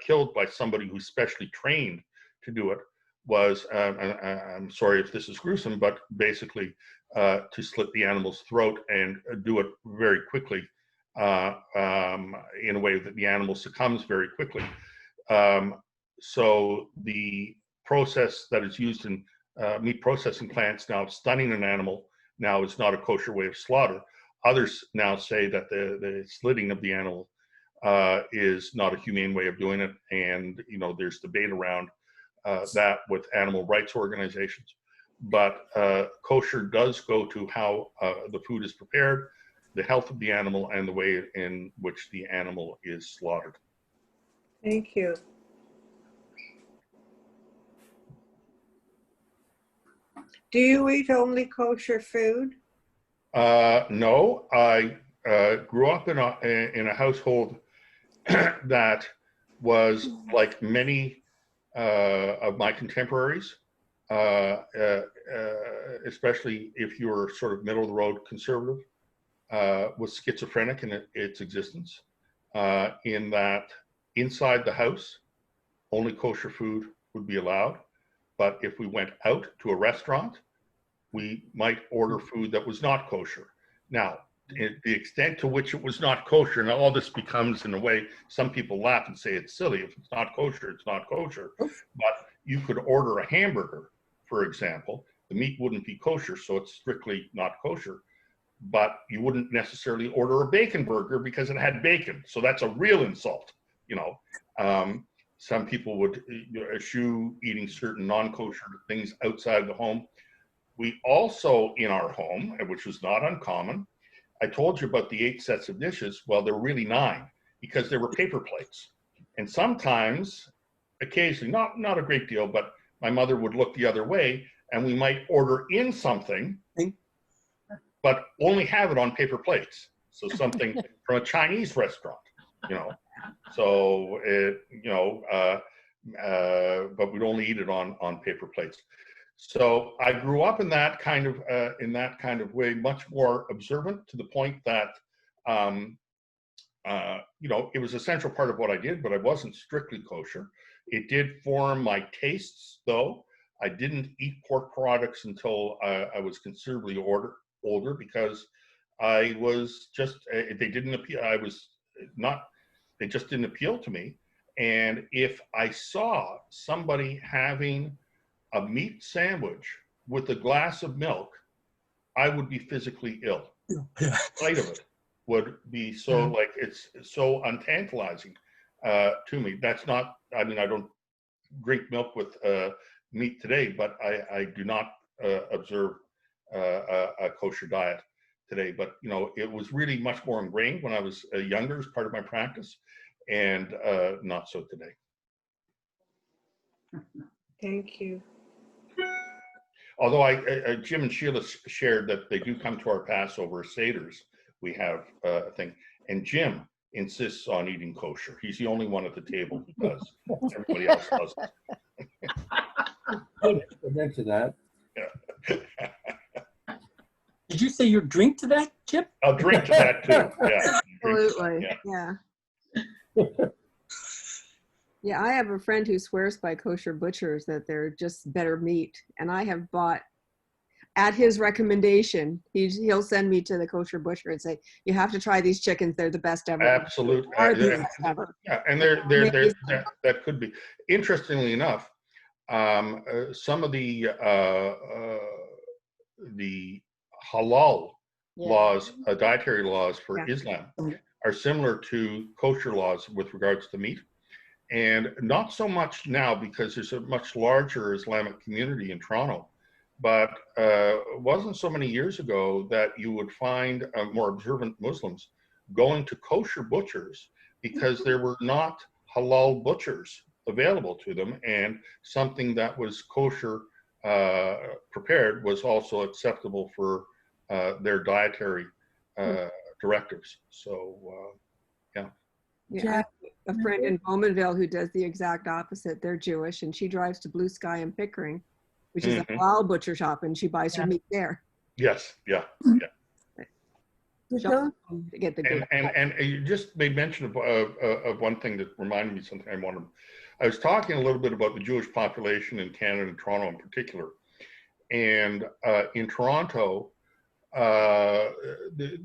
killed by somebody who's specially trained to do it, was, I'm sorry if this is gruesome, but basically to slit the animal's throat and do it very quickly in a way that the animal succumbs very quickly. So the process that is used in meat processing plants now stunning an animal now is not a kosher way of slaughter. Others now say that the slitting of the animal is not a humane way of doing it, and there's debate around that with animal rights organizations. But kosher does go to how the food is prepared, the health of the animal, and the way in which the animal is slaughtered. Thank you. Do you eat only kosher food? No, I grew up in a household that was like many of my contemporaries, especially if you were sort of middle of the road conservative, was schizophrenic in its existence, in that inside the house, only kosher food would be allowed. But if we went out to a restaurant, we might order food that was not kosher. Now, the extent to which it was not kosher, and all this becomes, in a way, some people laugh and say it's silly. If it's not kosher, it's not kosher. But you could order a hamburger, for example. The meat wouldn't be kosher, so it's strictly not kosher. But you wouldn't necessarily order a bacon burger because it had bacon. So that's a real insult, Some people would eschew eating certain non-kosher things outside the home. We also, in our home, which was not uncommon, I told you about the 8 sets of dishes. Well, there were really 9 because there were paper plates. And sometimes, occasionally, not a great deal, but my mother would look the other way and we might order in something, but only have it on paper plates. So something from a Chinese restaurant, So but we'd only eat it on paper plates. So I grew up in that kind of way, much more observant, to the point that it was a central part of what I did, but I wasn't strictly kosher. It did form my tastes, though. I didn't eat pork products until I was considerably older because I was just they didn't appeal. They just didn't appeal to me. And if I saw somebody having a meat sandwich with a glass of milk, I would be physically ill. The sight of it would be so it's so untantalizing to me. That's not, I don't drink milk with meat today, but I do not observe a kosher diet today. But, it was really much more ingrained when I was younger as part of my practice, and not so today. Thank you. Although Jim and Sheila shared that they do come to our Passover Seders. We have a thing. And Jim insists on eating kosher. He's the only one at the table who does. Everybody else doesn't. I mentioned that. Yeah. Did you say you drink to that, Chip? I'll drink to that too. Yeah. Absolutely. Yeah. Yeah, I have a friend who swears by kosher butchers that they're just better meat. And I have bought, at his recommendation, he'll send me to the kosher butcher and say, you have to try these chickens. They're the best ever. Absolutely. Are the best ever. Yeah, and that could be. Interestingly enough, some of the halal laws, dietary laws for Islam are similar to kosher laws with regards to meat. And not so much now because there's a much larger Islamic community in Toronto, but it wasn't so many years ago that you would find more observant Muslims going to kosher butchers because there were not halal butchers available to them, and something that was kosher prepared was also acceptable for their dietary directives. So, Yeah, I have a friend in Bowmanville who does the exact opposite. They're Jewish, and she drives to Blue Sky in Pickering, which is a halal butcher shop, and she buys her meat there. Yes, yeah. To get the good. And you just made mention of one thing that reminded me something I was talking a little bit about the Jewish population in Canada and Toronto in particular. And in Toronto, the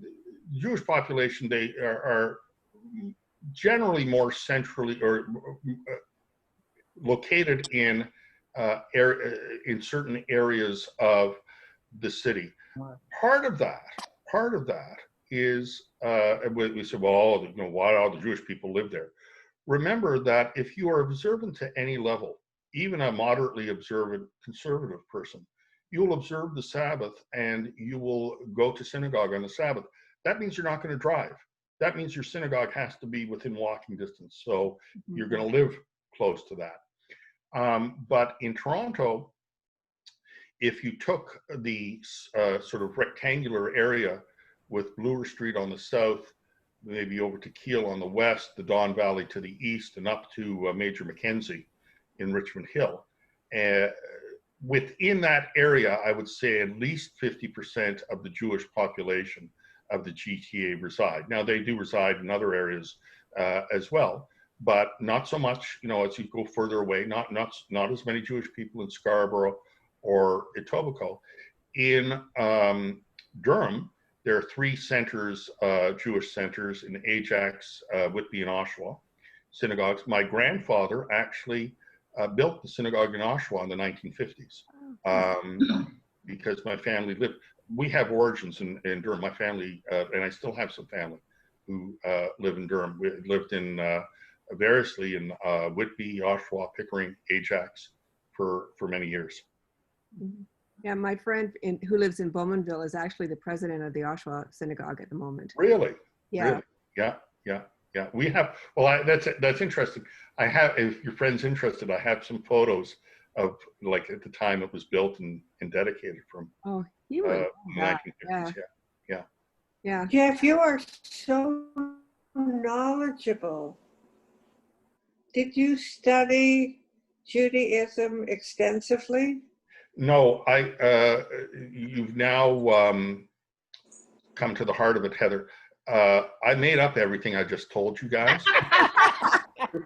Jewish population, they are generally more centrally or located in in certain areas of the city. Part of that is, we said, well, why all the Jewish people live there? Remember that if you are observant to any level, even a moderately observant conservative person, you will observe the Sabbath and you will go to synagogue on the Sabbath. That means you're not going to drive. That means your synagogue has to be within walking distance. So you're going to live close to that. But in Toronto, if you took the sort of rectangular area with Bloor Street on the south, maybe over to Keele on the west, the Don Valley to the east, and up to Major Mackenzie in Richmond Hill, within that area, I would say at least 50% of the Jewish population of the GTA reside. Now, they do reside in other areas as well, but not so much, as you go further away, not as many Jewish people in Scarborough or Etobicoke. In Durham, there are 3 centers, Jewish centers in Ajax, Whitby, and Oshawa, synagogues. My grandfather actually built the synagogue in Oshawa in the 1950s because my family we have origins in Durham. My family, and I still have some family who live in Durham. We lived in variously in Whitby, Oshawa, Pickering, Ajax for many years. Yeah, my friend who lives in Bowmanville is actually the president of the Oshawa Synagogue at the moment. Really? Yeah. Really? Yeah. We have. Well, that's interesting. I have. If your friend's interested, I have some photos of like at the time it was built and dedicated from. Oh, he would. 1950s. Yeah. Jeff, you are so knowledgeable. Did you study Judaism extensively? No, you've now come to the heart of it, Heather. I made up everything I just told you guys.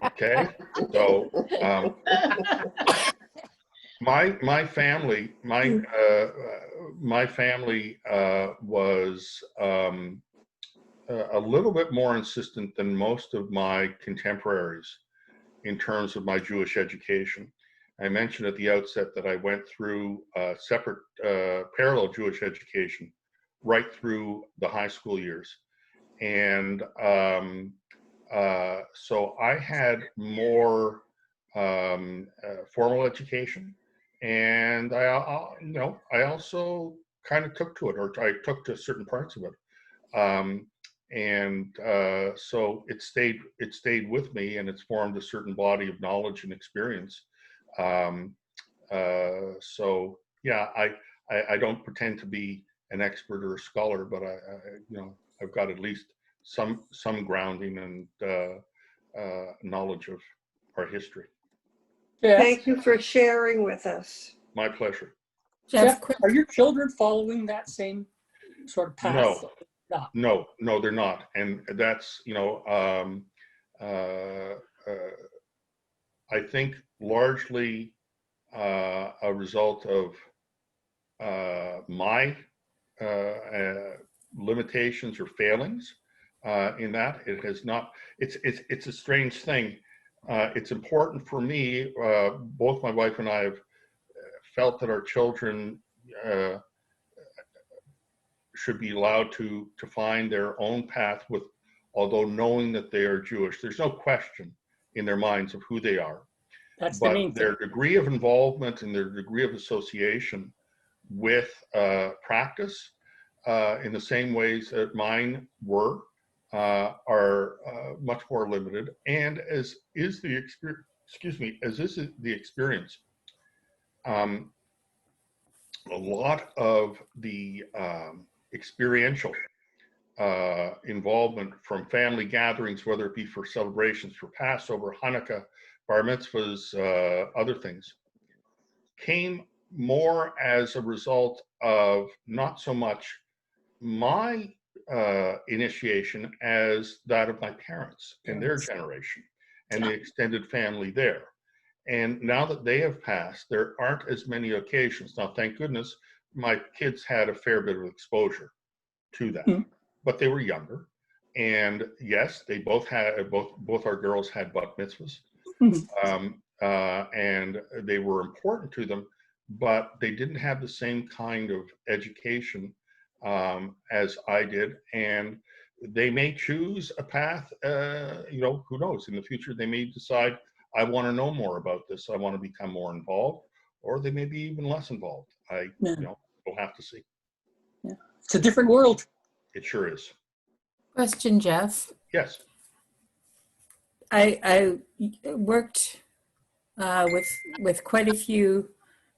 Okay, so my family was a little bit more insistent than most of my contemporaries in terms of my Jewish education. I mentioned at the outset that I went through separate parallel Jewish education right through the high school years. And so I had more formal education, and I also kind of took to it, or I took to certain parts of it. So it stayed with me, and it's formed a certain body of knowledge and experience. So yeah, I don't pretend to be an expert or a scholar, but I've got at least some grounding and knowledge of our history. Jeff, Thank you for sharing with us. My pleasure. Jeff, are your children following that same sort of path? No, they're not, and that's I think largely a result of my limitations or failings in that. It has not. It's a strange thing. It's important for me. Both my wife and I have felt that our children should be allowed to find their own path although knowing that they are Jewish. There's no question in their minds of who they are. That's but the main their thing. degree of involvement and their degree of association with practice in the same ways that mine were are much more limited, and as is the experience. As is the experience. A lot of the experiential involvement from family gatherings, whether it be for celebrations for Passover, Hanukkah, bar mitzvahs, other things, came more as a result of not so much my initiation as that of my parents and their generation and the extended family there. And now that they have passed, there aren't as many occasions. Now, thank goodness, my kids had a fair bit of exposure to that, but they were younger. And yes, they both our girls had bat mitzvahs. and they were important to them, but they didn't have the same kind of education as I did. And they may choose a path, who knows, in the future, they may decide, I want to know more about this. I want to become more involved, or they may be even less involved. We'll have to see. Yeah. It's a different world. It sure is. Question, Jeff. Yes. I worked with quite a few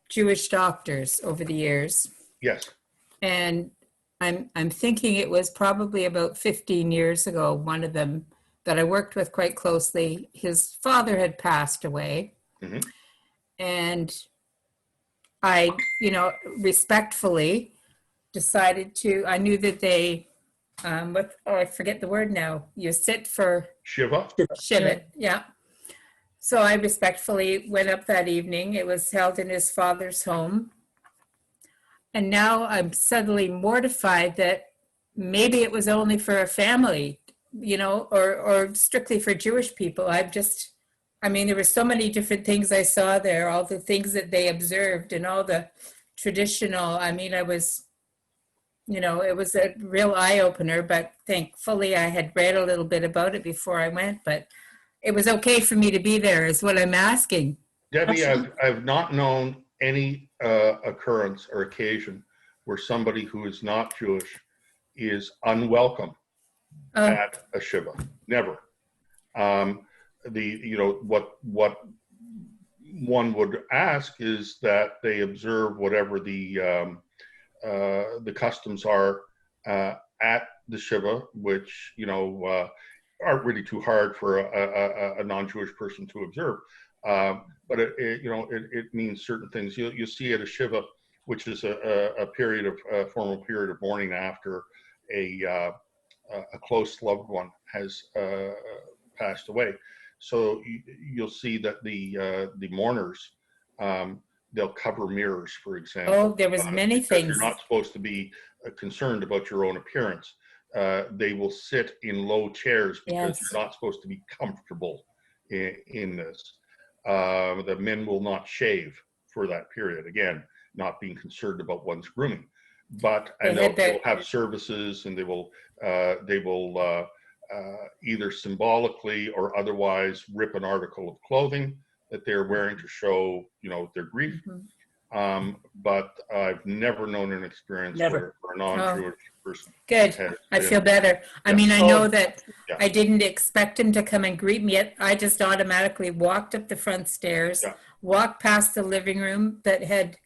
Jewish doctors over the years. Yes. And I'm thinking it was probably about 15 years ago, one of them that I worked with quite closely, his father had passed away. Mm-hmm. And I, respectfully decided I knew that they, I forget the word now. You sit for Shiva. Shiva, yeah. So I respectfully went up that evening. It was held in his father's home. And now I'm suddenly mortified that maybe it was only for a family, or strictly for Jewish people. There were so many different things I saw there, all the things that they observed and all the traditional, it was a real eye-opener, but thankfully I had read a little bit about it before I went, but it was okay for me to be there is what I'm asking. Debbie, I've not known any occurrence or occasion where somebody who is not Jewish is unwelcome at a Shiva. Never. What one would ask is that they observe whatever the customs are at the Shiva, which aren't really too hard for a non-Jewish person to observe. But it means certain things. You see at a Shiva, which is a formal period of mourning after a close loved one has passed away. So you'll see that the mourners, they'll cover mirrors, for example. Oh, there was many things. You're not supposed to be concerned about your own appearance. They will sit in low chairs because you're not supposed to be comfortable in this. The men will not shave for that period. Again, not being concerned about one's grooming, and they'll have services, and they will either symbolically or otherwise rip an article of clothing that they're wearing to show, their grief. Mm-hmm. But I've never known an experience where a non-Jewish person. Good. I feel better. I know that I didn't expect him to come and greet me. I just automatically walked up the front stairs, walked past the living room that had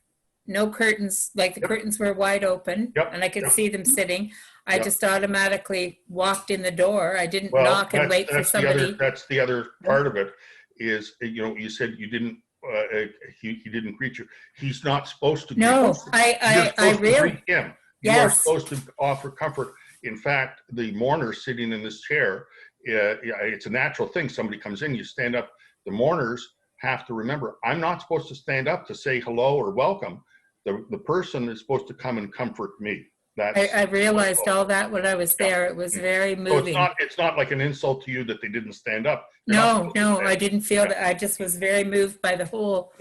no curtains, like the curtains were wide open, and I could see them sitting. I just automatically walked in the door. I didn't knock and wait for somebody. That's the other part of it is, you said you didn't, he didn't greet you. He's not supposed to. No, I really greet him. You are supposed to offer comfort. In fact, the mourner sitting in this chair, it's a natural thing. Somebody comes in, you stand up. The mourners have to remember, I'm not supposed to stand up to say hello or welcome. The person is supposed to come and comfort me. I realized all that when I was there. It was very moving. So it's not like an insult to you that they didn't stand up. No, I didn't feel that. I just was very moved by the whole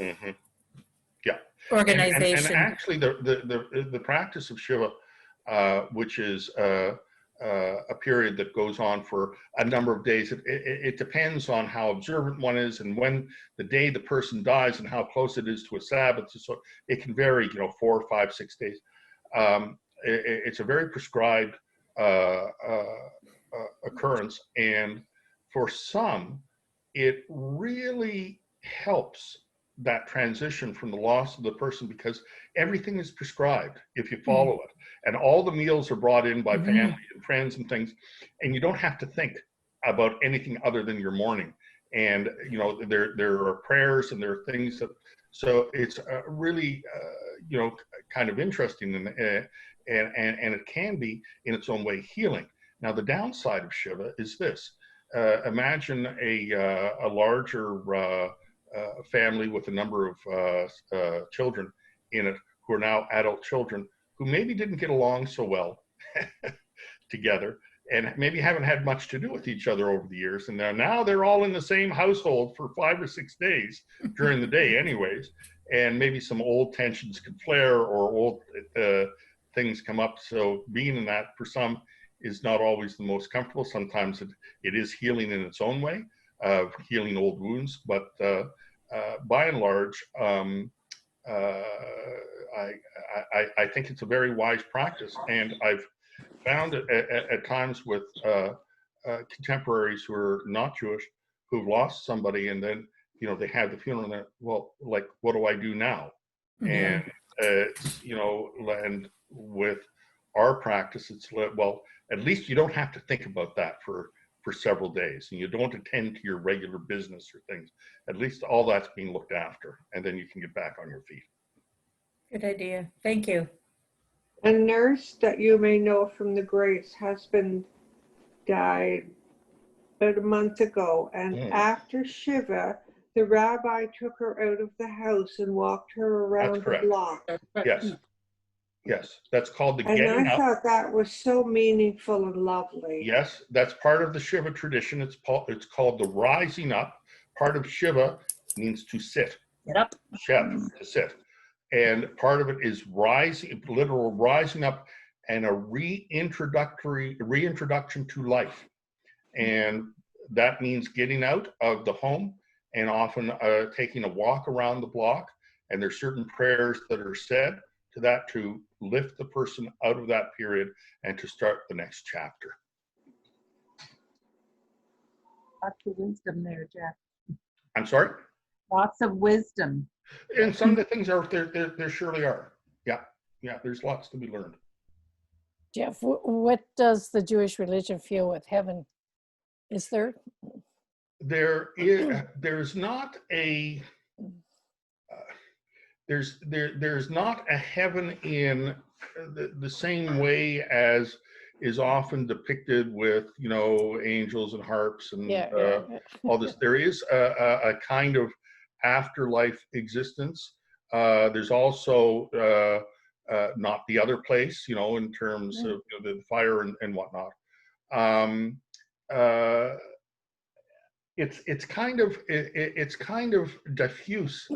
organization. And actually, the practice of Shiva, which is a period that goes on for a number of days, it depends on how observant one is and when the day the person dies and how close it is to a Sabbath. So it can vary, 4, 5, 6 days. It's a very prescribed occurrence, and for some, it really helps that transition from the loss of the person, because everything is prescribed if you follow it, and all the meals are brought in by family and friends and things, and you don't have to think about anything other than your mourning. And there are prayers and there are things that, so it's really kind of interesting, and it can be in its own way healing. Now, the downside of Shiva is this: imagine a larger family with a number of children in it who are now adult children who maybe didn't get along so well together, and maybe haven't had much to do with each other over the years. And now they're all in the same household for 5 or 6 days during the day anyways. And maybe some old tensions could flare or old things come up. So being in that for some is not always the most comfortable. Sometimes it is healing in its own way, of healing old wounds. But by and large, I think it's a very wise practice. And I've found at times with contemporaries who are not Jewish, who've lost somebody, and then they have the funeral, and they're, well, like, what do I do now? And it's, and with our practice, it's, well, at least you don't have to think about that for several days, and you don't attend to your regular business or things. At least all that's being looked after, and then you can get back on your feet. Good idea. Thank you. A nurse that you may know from the Grace husband died about a month ago, and after Shiva, the rabbi took her out of the house and walked her around the block. Yes, that's called the getting up. And I thought that was so meaningful and lovely. Yes, that's part of the Shiva tradition. It's called the rising up. Part of Shiva means to sit. Get up. Shev, to sit. And part of it is literal rising up, and a reintroduction to life. And that means getting out of the home and often taking a walk around the block. And there's certain prayers that are said to that to lift the person out of that period and to start the next chapter. Lots of wisdom there, Jeff. I'm sorry? Lots of wisdom. And some of the things are there surely are. Yeah, there's lots to be learned. Jeff, what does the Jewish religion feel with heaven? Is there? There's not a there's not a heaven in the same way as is often depicted with angels and harps and all this. There is a kind of afterlife existence. There's also not the other place, in terms of the fire and whatnot. It's kind of diffuse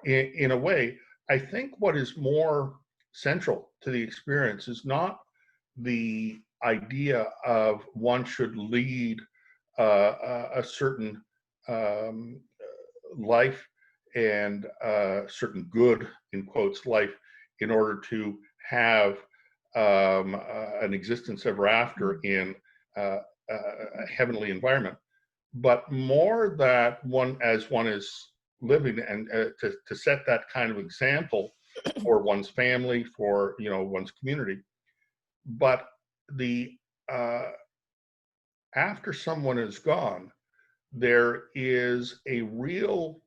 in a way. I think what is more central to the experience is not the idea of one should lead a certain life and certain good, in quotes, life in order to have an existence ever after in a heavenly environment, but more that one is living and to set that kind of example for one's family, for one's community. But the after someone is gone, there is a real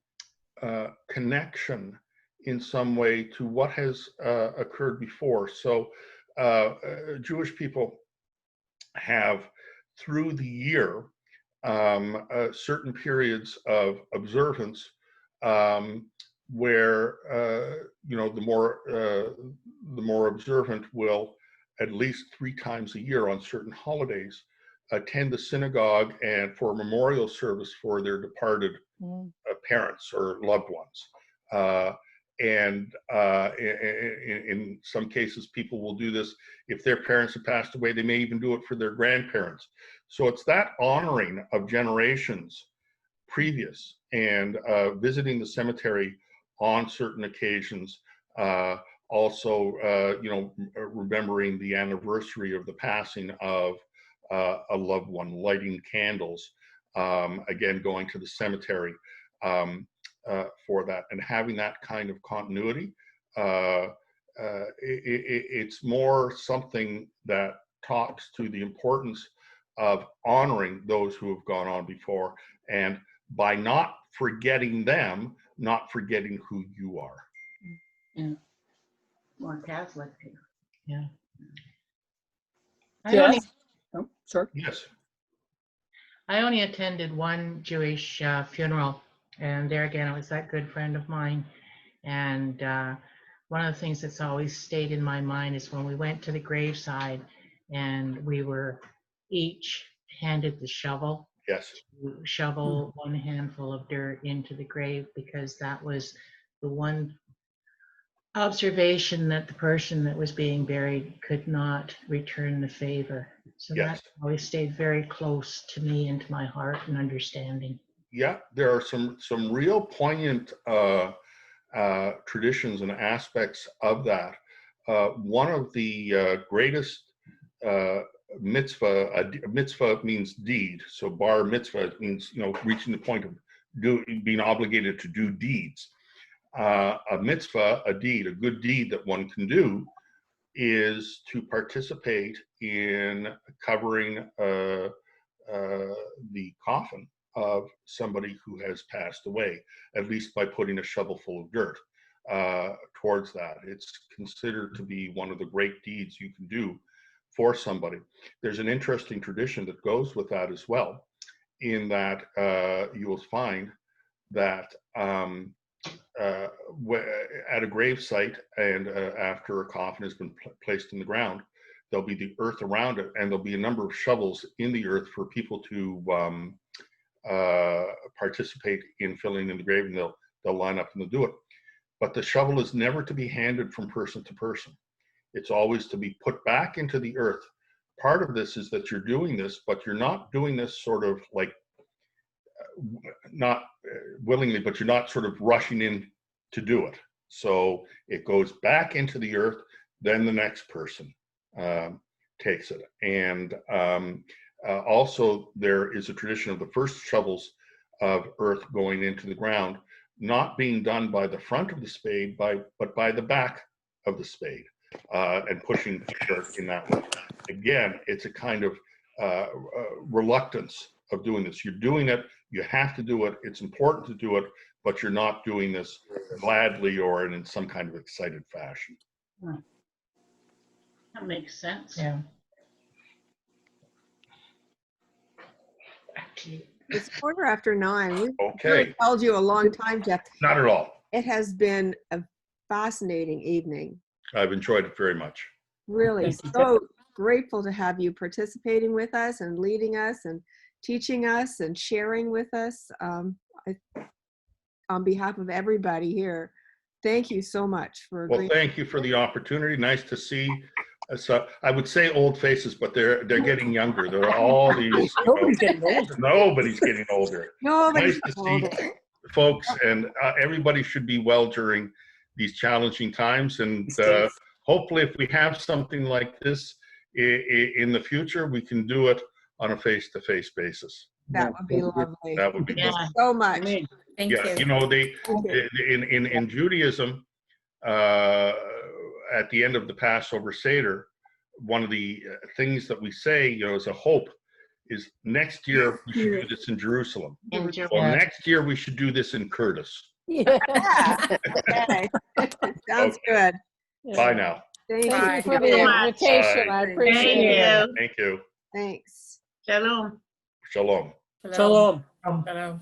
connection in some way to what has occurred before. So Jewish people have, through the year, certain periods of observance where the more observant will, at least 3 times a year on certain holidays, attend the synagogue and for a memorial service for their departed parents or loved ones. And in some cases, people will do this if their parents have passed away. They may even do it for their grandparents. So it's that honoring of generations previous, and visiting the cemetery on certain occasions. Also, remembering the anniversary of the passing of a loved one, lighting candles, again, going to the cemetery for that, and having that kind of continuity. It's more something that talks to the importance of honoring those who have gone on before, and by not forgetting them, not forgetting who you are. Yeah. More Catholic here. Yeah. Sorry. Yes. I only attended one Jewish funeral, and there again, it was that good friend of mine. And one of the things that's always stayed in my mind is when we went to the graveside and we were each handed the shovel Yes. to shovel one handful of dirt into the grave, because that was the one observation that the person that was being buried could not return the favor. So Yes. that always stayed very close to me and to my heart and understanding. Yeah, there are some real poignant traditions and aspects of that. One of the greatest mitzvah, mitzvah means deed. So bar mitzvah means, reaching the point of being obligated to do deeds. A mitzvah, a deed, a good deed that one can do is to participate in covering the coffin of somebody who has passed away, at least by putting a shovel full of dirt towards that. It's considered to be one of the great deeds you can do for somebody. There's an interesting tradition that goes with that as well, in that you will find that at a grave site, and after a coffin has been placed in the ground, there'll be the earth around it, and there'll be a number of shovels in the earth for people to participate in filling in the grave, and they'll line up and they'll do it. But the shovel is never to be handed from person to person. It's always to be put back into the earth. Part of this is that you're doing this, but you're not doing this sort of like, not willingly, but you're not sort of rushing in to do it. So it goes back into the earth, then the next person takes it. And also there is a tradition of the first shovels of earth going into the ground not being done by the front of the spade, but by the back of the spade, and pushing dirt in that way. Again, it's a kind of reluctance of doing this. You're doing it, you have to do it, it's important to do it, but you're not doing this gladly or in some kind of excited fashion. That makes sense. Yeah. Back to you. It's 9:15. We've Okay. really held you a long time, Jeff. Not at all. It has been a fascinating evening. I've enjoyed it very much. Really, Thank you, so grateful to have you participating with us and leading us and teaching us and sharing with us. On behalf of everybody here, thank you so much for. Well, thank you for the opportunity. Nice to see. So I would say old faces, but they're getting younger. There are all these. Nobody's getting older. Nobody's getting older. Nobody's Nice to see folks, and everybody should be well during these challenging times. And hopefully, if we have something like this in the future, we can do it on a face-to-face basis. That would be lovely. That would be Yeah. lovely. So much. Thank Yeah, you. in Judaism, at the end of the Passover Seder, one of the things that we say, as a hope, is next year we should do this in Jerusalem. Well, next year we should do this in Courtice. Yeah. Okay. Sounds good. Bye now. Thank Thank you you. for the Bye. invitation. I appreciate it. Thank you. Thanks. Shalom. Shalom. Shalom. Hello.